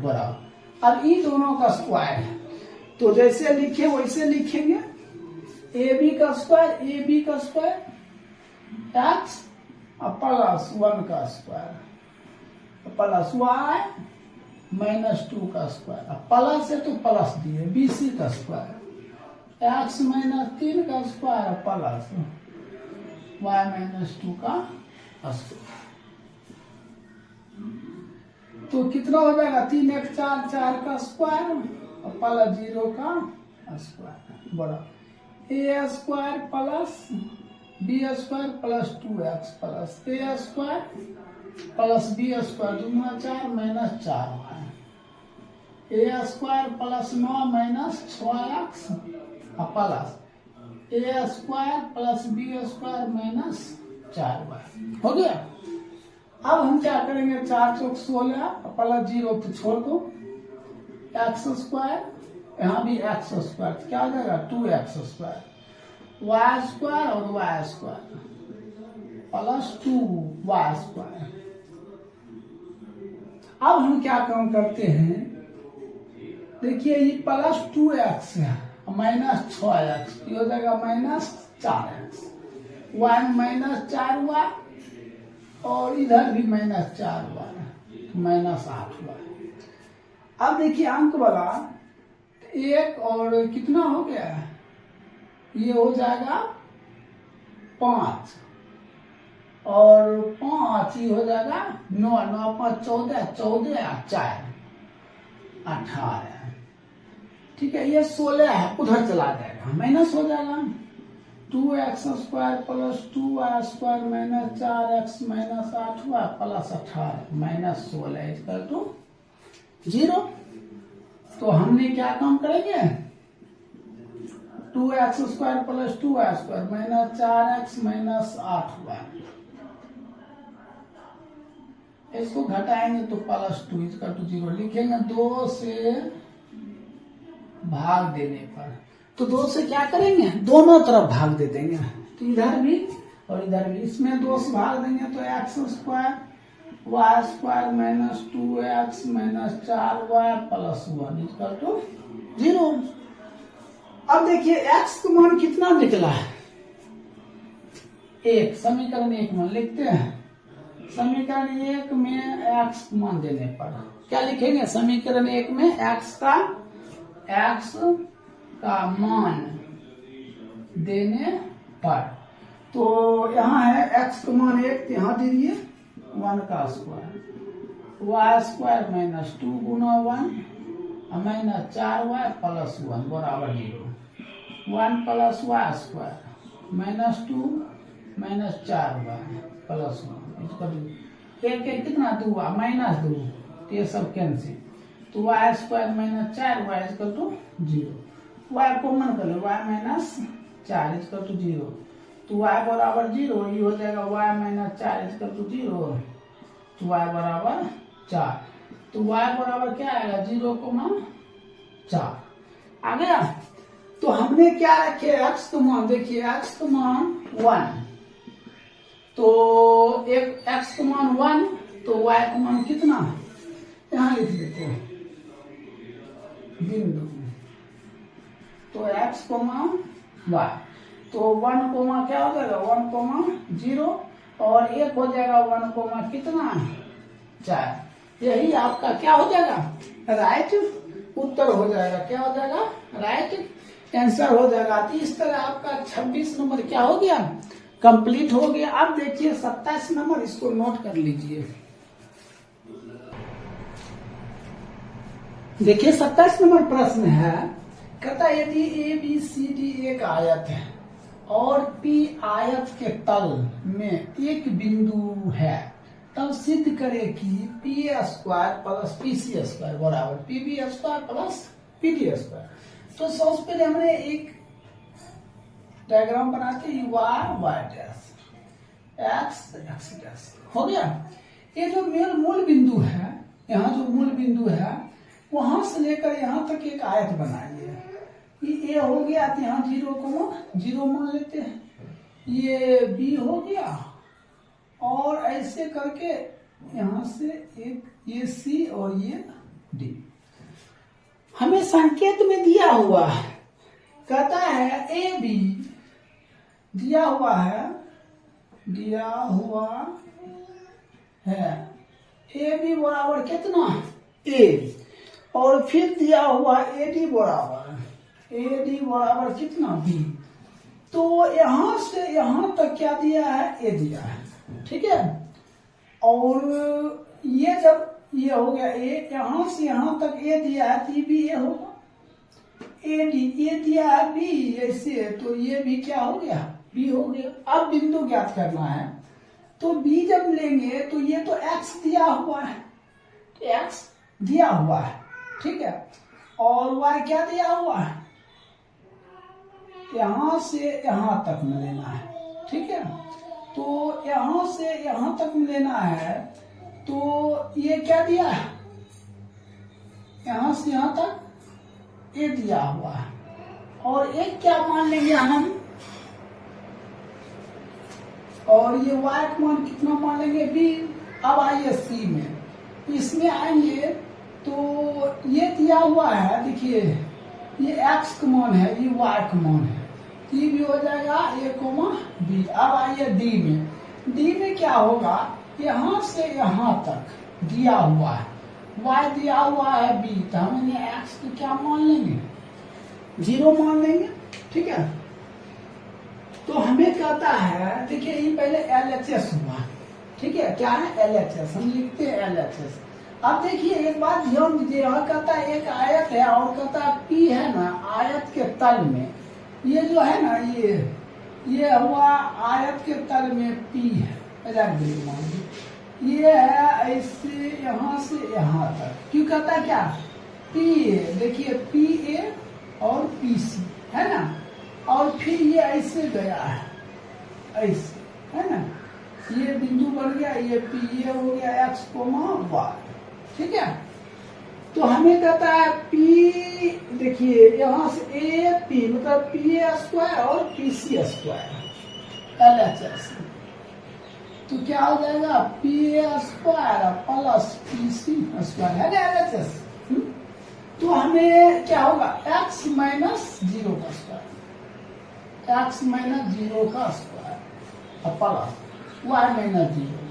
बराबर। अब इन दोनों का स्क्वायर है, तो जैसे लिखे वैसे लिखेंगे। ए बी का स्क्वायर एक्स प्लस 1 का स्क्वायर प्लस वाई माइनस 2 का स्क्वायर, प्लस है तो प्लस दिए, बी सी का स्क्वायर एक्स माइनस 3 का स्क्वायर प्लस वाई माइनस 2 का स्क्वायर। तो कितना हो जाएगा, 3 1 4 4 का स्क्वायर प्लस 0 का स्क्वायर बड़ा A square plus B square plus 2x plus A square plus B square 2 4 minus 4y, A square plus 9 minus 6x plus A square plus B square minus 4y, हो गया। अब हम क्या करेंगे, 4 चौक 16 plus 0 तो छोड़ दो, एक्स स्क्वायर, यहाँ भी एक्स स्क्वायर, क्या हो जाएगा 2x स्क्वायर, वाई स्क्वायर और Y square plus 2y square. अब हम क्या काम करते हैं, देखिए ये प्लस 2x है माइनस 6x, ये हो जाएगा minus 4x, y minus 4y और इधर भी माइनस 4y माइनस 8y। अब देखिए अंक वाला 1 और कितना हो गया, ये हो जाएगा 5 और 5 ये हो जाएगा 9, 9 5 14, 14 और 4 18। ठीक है, ये 16 है, उधर चला जाएगा, माइनस हो जाएगा 2x² plus 2y² minus 4x minus 8y plus 18 minus 16 equal to 0। तो हमने क्या काम करेंगे, 2x² plus 2y² minus 4x minus 8y, इसको घटाएंगे तो प्लस 2 इक्वल टू 0 लिखेंगे। 2 से भाग देने पर, तो 2 से क्या करेंगे, दोनों तरफ भाग दे देंगे, तो इधर भी और इधर भी। इसमें 2 से भाग देंगे तो x² y² minus 2x minus 4y plus 1 equal to 0। अब देखिए x का मान कितना निकला है, 1। समीकरण 1 में लिखते हैं, समीकरण 1 में x का मान देने पर क्या लिखेंगे, समीकरण 1 में x का मान देने पर, तो यहाँ है x का मान 1, यहाँ दे दिए 1 का स्क्वायर, y² माइनस 2 गुना 1 माइनस 4y प्लस 1 बराबर 0। 1 plus y² minus 2 minus 4y plus 1 एक कितना 2 माइनस 2, तो ये सब कैंसिल, तो y² minus 4y equal to 0। y common कर लो, y माइनस 4 इक्वल टू 0, तो y बराबर 0, ये हो जाएगा y माइनस 4 इक्वल टू 0, तो y बराबर 4, तो y बराबर क्या आएगा 0,4 आ गया। तो हमने क्या रखे, x का मान, देखिए x का मान 1, तो एक x का मान 1, तो y का मान कितना, यहाँ लिख देते हैं बिंदु, तो x कोमा y, तो 1 कोमा क्या हो जाएगा 1 कोमा 0 और 1 हो जाएगा 1 कोमा कितना 4। यही आपका क्या हो जाएगा, राइट उत्तर हो जाएगा, क्या हो जाएगा, राइट आंसर हो जाएगा। तो इस तरह आपका 26 नंबर क्या हो गया, कंप्लीट हो गया। अब देखिए 27 नंबर, इसको नोट कर लीजिए। देखिए 27 नंबर प्रश्न है, कहता यदि ए बी सी डी एक आयत है और पी आयत के तल में एक बिंदु है, तब सिद्ध करे कि p² प्लस pc² बराबर pb² प्लस pd²। तो सबसे पहले हमने एक डायग्राम बनाते हैं, y डैश x डैश हो गया। ये जो मूल बिंदु है, यहाँ जो मूल बिंदु है वहां से लेकर यहाँ तक एक आयत बनाइए। ये a हो गया, तो यहाँ 0,0 मान लेते हैं, ये b हो गया और ऐसे करके यहाँ से एक ये c और ये d हमें संकेत में दिया हुआ है। कहता है ए बी दिया हुआ है ए बी बराबर कितना a, और फिर दिया हुआ ए डी बराबर कितना b। तो यहां से यहां तक क्या दिया है, ए दिया है, ठीक है। और ये जब ये हो गया ए, यहां से यहां तक ए दिया है, तो भी ए होगा, ए डी ए दिया है बी ऐसे, तो ये भी क्या हो गया, बी हो गया। अब बिंदु ज्ञात करना है, तो बी जब लेंगे तो ये तो एक्स दिया हुआ है, एक्स दिया हुआ है, ठीक है, और वाई क्या दिया हुआ है, यहां से यहां तक में लेना है, ठीक है। तो यहां से यहां तक में लेना है, तो ये क्या दिया है, यहां से यहां तक ए दिया हुआ है, और एक क्या मान लेंगे हम, और ये y का मान कितना मान लेंगे b। अब आइए c में, इसमें आएंगे तो ये दिया हुआ है, देखिए ये x का मान है, ये y का मान है, ये भी हो जाएगा a, b। अब आइए d में क्या होगा, यहां से यहां तक दिया हुआ है, y दिया हुआ है b, तो हम x को क्या मान लेंगे, जीरो मान लेंगे, ठीक है। तो हमें कहता है, देखिए ये पहले LHS हुआ, ठीक है, क्या है LHS, हम लिखते हैं LHS। अब देखिए एक बात ध्यान दीजिए, यहाँ कहता है एक आयत है और कहता है P है ना आयत के तल में, ये जो है ना ये हुआ आयत के तल में P है, रख दीजिए मान लीजिए ये है ऐसे यहाँ से यहाँ तक, क्यों कहता है क्या PA, देखिए PA और PC है ना, और फिर ये ऐसे गया है ऐसे, है ना, ये बिंदु बन गया, ये P, ये हो गया x, y, ठीक है। तो हमें कहता है P, देखिए यहाँ से AP मतलब PA² और PC² LHS, तो क्या हो जाएगा PA² प्लस PC² है ना LHS। तो हमें क्या होगा x माइनस 0 का स्क्वायर, x माइनस 0 का square plus y minus 0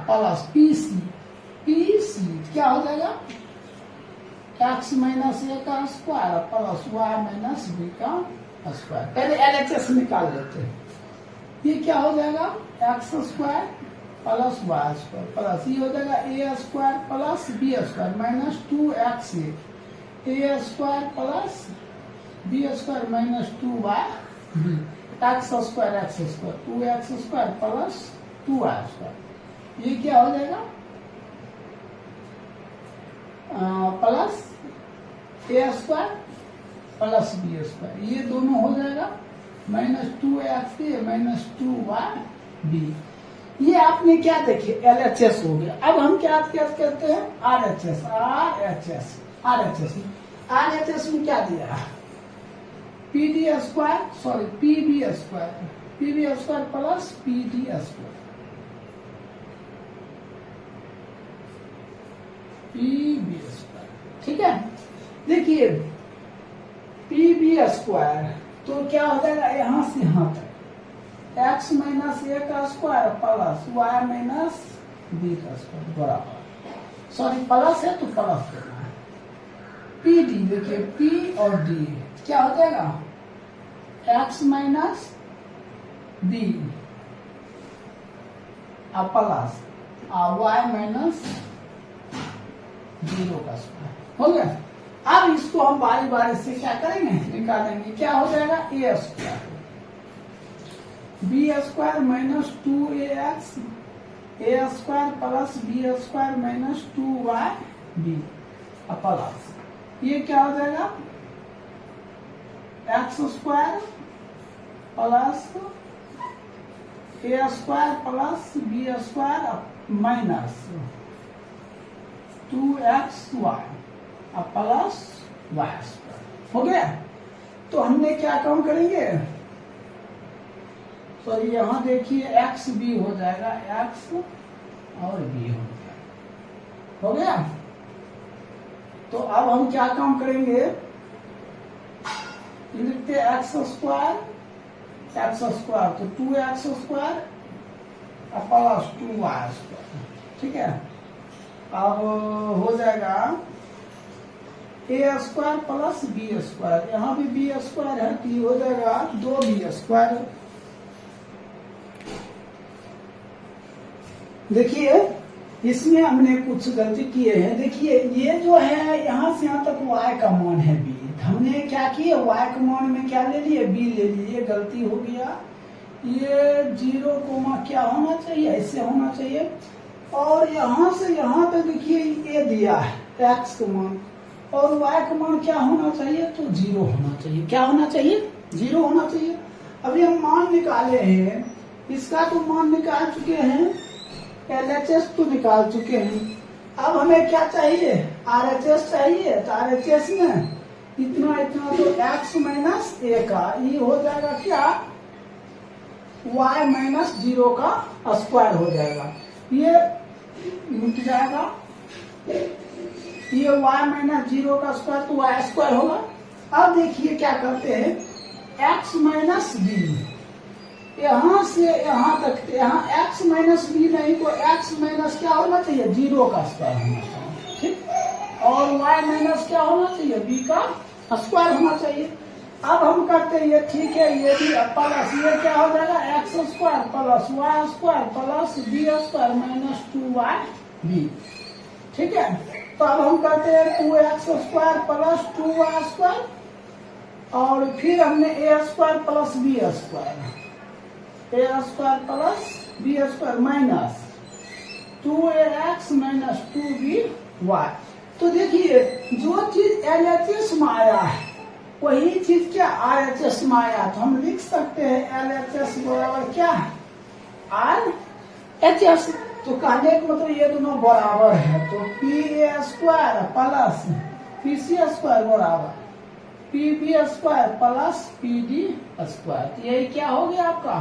plus PC क्या हो जाएगा x माइनस a का square plus y minus b का स्क्वायर। पहले LHS निकाल लेते हैं, ये क्या हो जाएगा x² प्लस y² प्लस ये हो जाएगा a² plus b² minus 2xa, a² plus b² minus 2yb, x² 2x² plus 2y², ये क्या हो जाएगा प्लस a² प्लस b², ये दोनों हो जाएगा माइनस 2xa माइनस 2yb। ये आपने क्या देखे LHS हो गया। अब हम क्या कहते हैं RHS में क्या दिया PB² प्लस PD², ठीक है। देखिए PB² तो क्या हो जाएगा यहां से यहां तक x माइनस a का square plus y minus b का स्क्वायर बराबर, प्लस है तो प्लस करना है। PD देखिए P और D क्या हो जाएगा x minus b plus y minus 0 का स्क्वायर हो गया। अब इसको हम बारी बारी से क्या करेंगे निकालेंगे, क्या हो जाएगा a² b² minus 2ax a² plus b² minus 2yb plus ये क्या हो जाएगा x² plus a² plus b² minus 2xy plus y² हो गया। तो हमने क्या काम करेंगे, यहाँ देखिए x b हो जाएगा, x और b हो गया। तो अब हम क्या काम करेंगे, लिखते x² तो 2x² प्लस 2y², ठीक है। अब हो जाएगा a² प्लस b², यहाँ भी b² है तो ये हो जाएगा 2b²। देखिए इसमें हमने कुछ गलती किए हैं, देखिए ये जो है यहाँ से यहाँ तक y का मान है b, हमने क्या किया y का मान में क्या ले लिए b ले लिए, ये गलती हो गया। ये 0, क्या होना चाहिए ऐसे होना चाहिए, और यहाँ से यहाँ तक देखिए ये दिया है x का मान, और y का मान क्या होना चाहिए तो 0 होना चाहिए, क्या होना चाहिए 0 होना चाहिए। अभी हम मान निकाले हैं, इसका तो मान निकाल चुके हैं, LHS तो निकाल चुके हैं। अब हमें क्या चाहिए RHS चाहिए, तो RHS में इतना तो x माइनस a का ये हो जाएगा क्या y माइनस 0 का स्क्वायर हो जाएगा, ये मिट जाएगा, ये y माइनस 0 का स्क्वायर तो y² होगा। अब देखिए क्या करते हैं x माइनस b, यहाँ से यहाँ तक, यहाँ x माइनस b नहीं तो x माइनस क्या होना चाहिए 0 का स्क्वायर होना चाहिए, ठीक। और y माइनस क्या होना चाहिए, b का स्क्वायर होना चाहिए। अब हम करते हैं ये, ठीक है, ये भी प्लस, ये क्या हो जाएगा, X square plus Y square plus B square minus 2yb, ठीक है। तो अब हम करते हैं 2x square plus 2y square, और फिर हमने a स्क्वायर प्लस b स्क्वायर, a स्क्वायर plus b square minus 2ax minus 2by। तो देखिए जो चीज LHS में आया है वही चीज क्या RHS में आया, तो हम लिख सकते हैं LHS बराबर क्या है, RHS। तो कहने का मतलब ये दोनों बराबर है, तो PA square plus PC square बराबर PB square plus PD square. यही क्या हो गया आपका,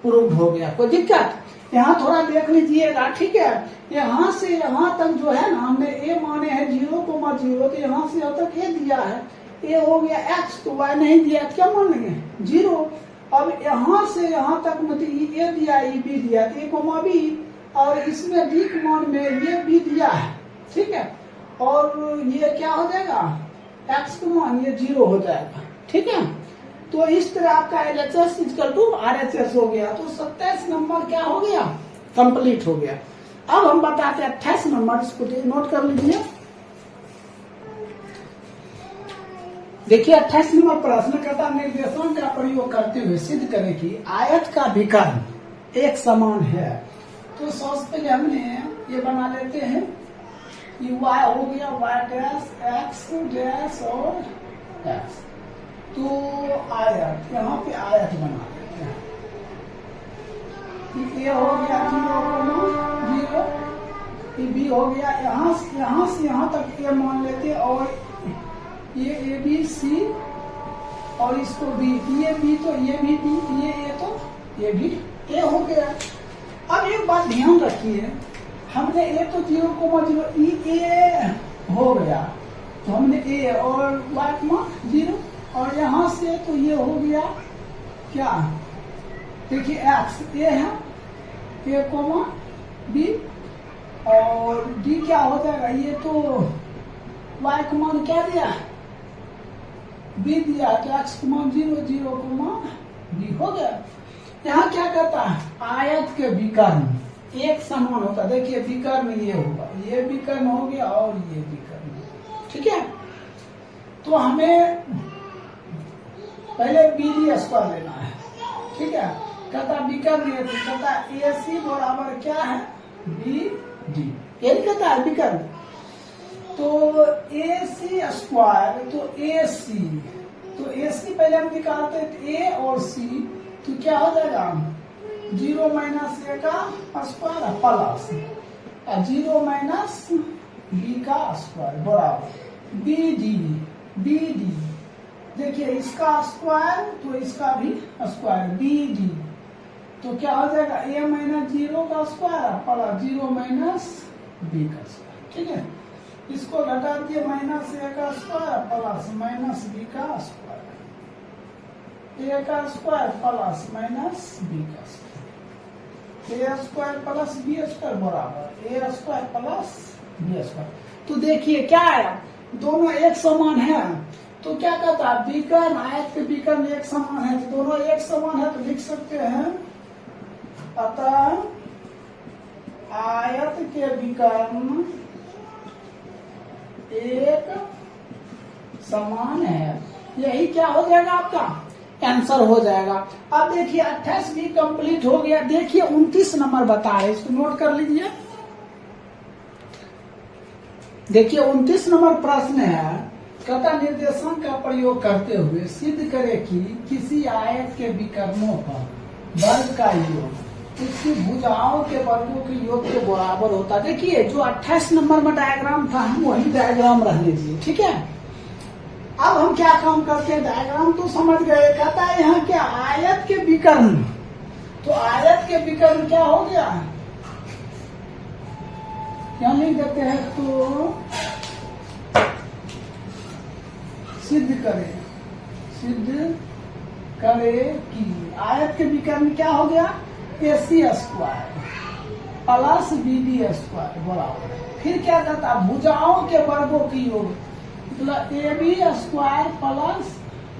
प्रूव हो गया। कोई दिक्कत, यहाँ थोड़ा देख लीजिएगा, ठीक है। यहाँ से यहाँ तक जो है ना, हमने a माने है 0,0, तो यहाँ से यहाँ तक a दिया है, a हो गया x, तो y नहीं दिया, क्या मान लेंगे 0। अब यहाँ से यहाँ तक मतलब a दिया, b दिया, a, b, और इसमें b के मान में ये b दिया है, ठीक है। और ये क्या हो जाएगा, x का मान ये 0 हो जाएगा, ठीक है। तो इस तरह आपका LHS इक्वल टू RHS हो गया। तो 27 नंबर क्या हो गया, कंप्लीट हो गया। अब हम बताते हैं 28 नंबर, इसको नोट कर लीजिए। देखिए 28 नंबर प्रश्नकर्ता निर्देशों का प्रयोग करते हुए सिद्ध करें कि आयत का विकर्ण एक समान है। तो सबसे पहले हमने ये बना लेते हैं, ये y हो गया y डैश x डैश और x। तो आयत, यहाँ पे आयत बना लेते हैं, ये हो गया 0,0, ये b हो गया, यहाँ से यहाँ तक ये मान लेते हैं, और ये a b c और इसको b, ये b तो ये भी b, ये a तो ये भी a हो गया। अब एक बात ध्यान रखिए, हमने a तो 0,0 a हो गया, तो हमने a और y का 0, और यहाँ से तो ये हो गया क्या, देखिए x a है, a, b, और d क्या हो जाएगा, ये तो y का मान क्या दिया, b दिया, तो x का मान 0, 0, b हो गया। यहाँ क्या कहता है, आयत के विकर्ण एक समान होता है। देखिए विकर्ण ये होगा, ये विकर्ण हो गया और ये विकर्ण, ठीक है। तो हमें पहले BD स्क्वायर लेना है, ठीक है। कहता विकर्ण ये, कहता AC बराबर क्या है, BD, ये कहता है विकर्ण। तो AC स्क्वायर, तो AC पहले हम निकालते हैं A और C, तो क्या हो जाएगा 0 माइनस A का स्क्वायर प्लस 0 माइनस B का स्क्वायर बराबर BD। देखिए इसका स्क्वायर तो इसका भी स्क्वायर BD, तो क्या हो जाएगा A माइनस 0 का स्क्वायर प्लस 0 माइनस B का स्क्वायर, ठीक है। इसको घटा दिए, माइनस A का स्क्वायर प्लस माइनस B का स्क्वायर, A का स्क्वायर प्लस माइनस B का स्क्वायर, A स्क्वायर प्लस B स्क्वायर बराबर A स्क्वायर प्लस B स्क्वायर। तो देखिए क्या आया, दोनों एक समान है। तो क्या कहता है, विकर्ण आयत के विकर्ण एक समान है, तो दोनों एक समान है, तो लिख सकते हैं अतः आयत के विकर्ण एक समान है। यही क्या हो जाएगा, आपका आंसर हो जाएगा। अब देखिए 28 भी कंप्लीट हो गया। देखिए 29 नंबर बता है, इसको नोट कर लीजिए। देखिए 29 नंबर प्रश्न है, कहता निर्देशन का प्रयोग करते हुए सिद्ध करे कि किसी आयत के विकर्णों पर वर्ग का योग उसकी भुजाओं के वर्गों के योग के बराबर होता। देखिए जो 28 नंबर में डायग्राम था, हम वही डायग्राम रहने दिए, ठीक है। अब हम क्या काम करते हैं, डायग्राम तो समझ गए। कहता है यहाँ क्या, आयत के विकर्ण, तो आयत के विकर्ण क्या हो गया, क्या लिख देते हैं, तो सिद्ध करे कि आयत के विकर्ण क्या हो गया, AC square plus B D square बराबर, फिर क्या करता है भुजाओं के वर्गों की योग, मतलब A B square plus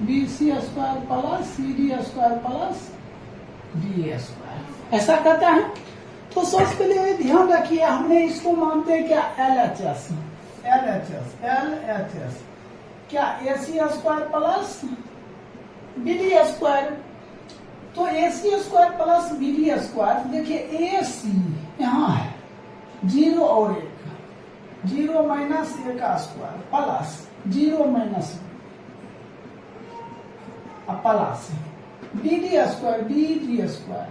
B C square plus C D square plus D square, ऐसा करता है। तो सबसे पहले ध्यान रखिए, हमने इसको मानते हैं क्या एल एच एस, क्या A C square plus B D square. तो A C square plus B D square, देखिए ए सी यहाँ है 0 और 1, 0 माइनस ए का square plus 0 minus plus B D square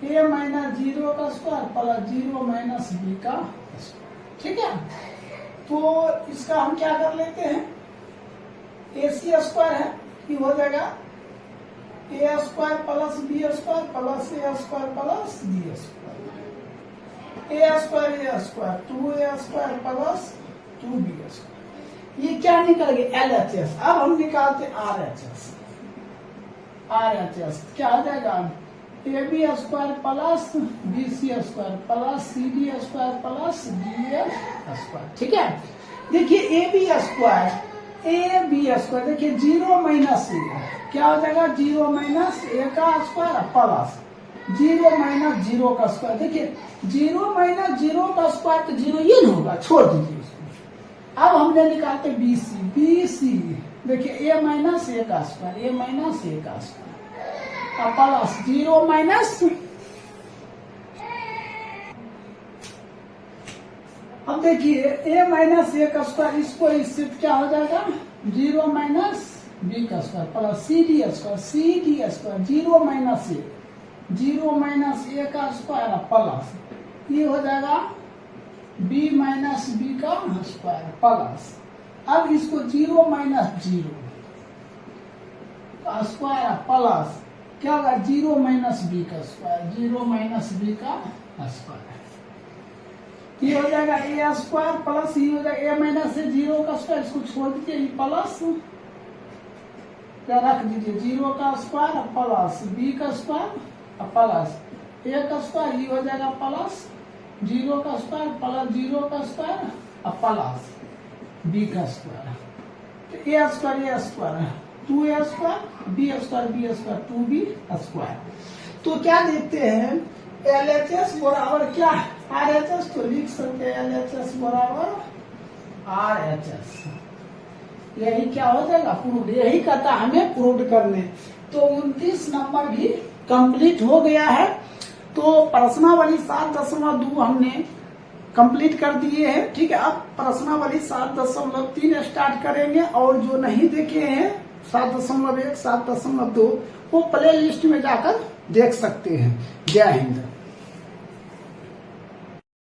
A minus 0 का स्क्वायर प्लस 0 माइनस बी का square, ठीक है। तो इसका हम क्या कर लेते हैं, ए सी स्क्वायर है कि हो जाएगा A square plus B square plus A square plus B square, A square 2 A square plus 2 B square. ये क्या निकल गया एल एच एस। अब हम निकालते आर एच एस, क्या हो जाएगा A B square plus B C square plus C D square plus D square, ठीक है। देखिए ए बी स्क्वायर देखिए 0 माइनस ए, क्या हो जाएगा 0 माइनस ए का स्क्वायर प्लस 0 माइनस 0 का स्क्वायर। देखिए 0 माइनस 0 का स्क्वायर तो 0 ये नहीं होगा, छोड़ दीजिए उसको। अब हमने निकालते बी सी, देखिए ए माइनस ए का स्क्वायर प्लस 0 माइनस, अब देखिए ए माइनस ए का स्क्वायर, इसको इससे क्या हो जाएगा 0 माइनस बी का square plus C D square 0 minus A का स्क्वायर प्लस ये हो जाएगा बी माइनस बी का स्क्वायर प्लस, अब इसको 0 माइनस 0 का स्क्वायर प्लस क्या होगा 0 माइनस बी का स्क्वायर, ये हो जाएगा ए स्क्वायर प्लस ये हो जाएगा ए माइनस से 0 का स्क्वायर, इसको छोड़ दीजिए प्लस क्या रख दीजिए 0 का स्क्वायर प्लस बी का स्क्वायर प्लस ए का स्क्वायर, ये हो जाएगा प्लस 0 का स्क्वायर प्लस 0 का स्क्वायर प्लस बी का स्क्वायर, तो A square 2 square B square 2b square. तो क्या देखते हैं एल एच एस बराबर क्या आर एच एस, तो लिख सकते हैं एल एच एस बराबर आर एच एस। यही क्या हो जाएगा प्रूव, यही कहता हमें प्रूव करने। तो 29 नंबर भी कंप्लीट हो गया है। तो प्रश्नावली 7.2 हमने कंप्लीट कर दिए हैं, ठीक है। अब प्रश्नावली 7.3 स्टार्ट करेंगे, और जो नहीं देखे हैं 7.1 7.2 वो प्ले लिस्ट में जाकर देख सकते हैं। जय हिंद।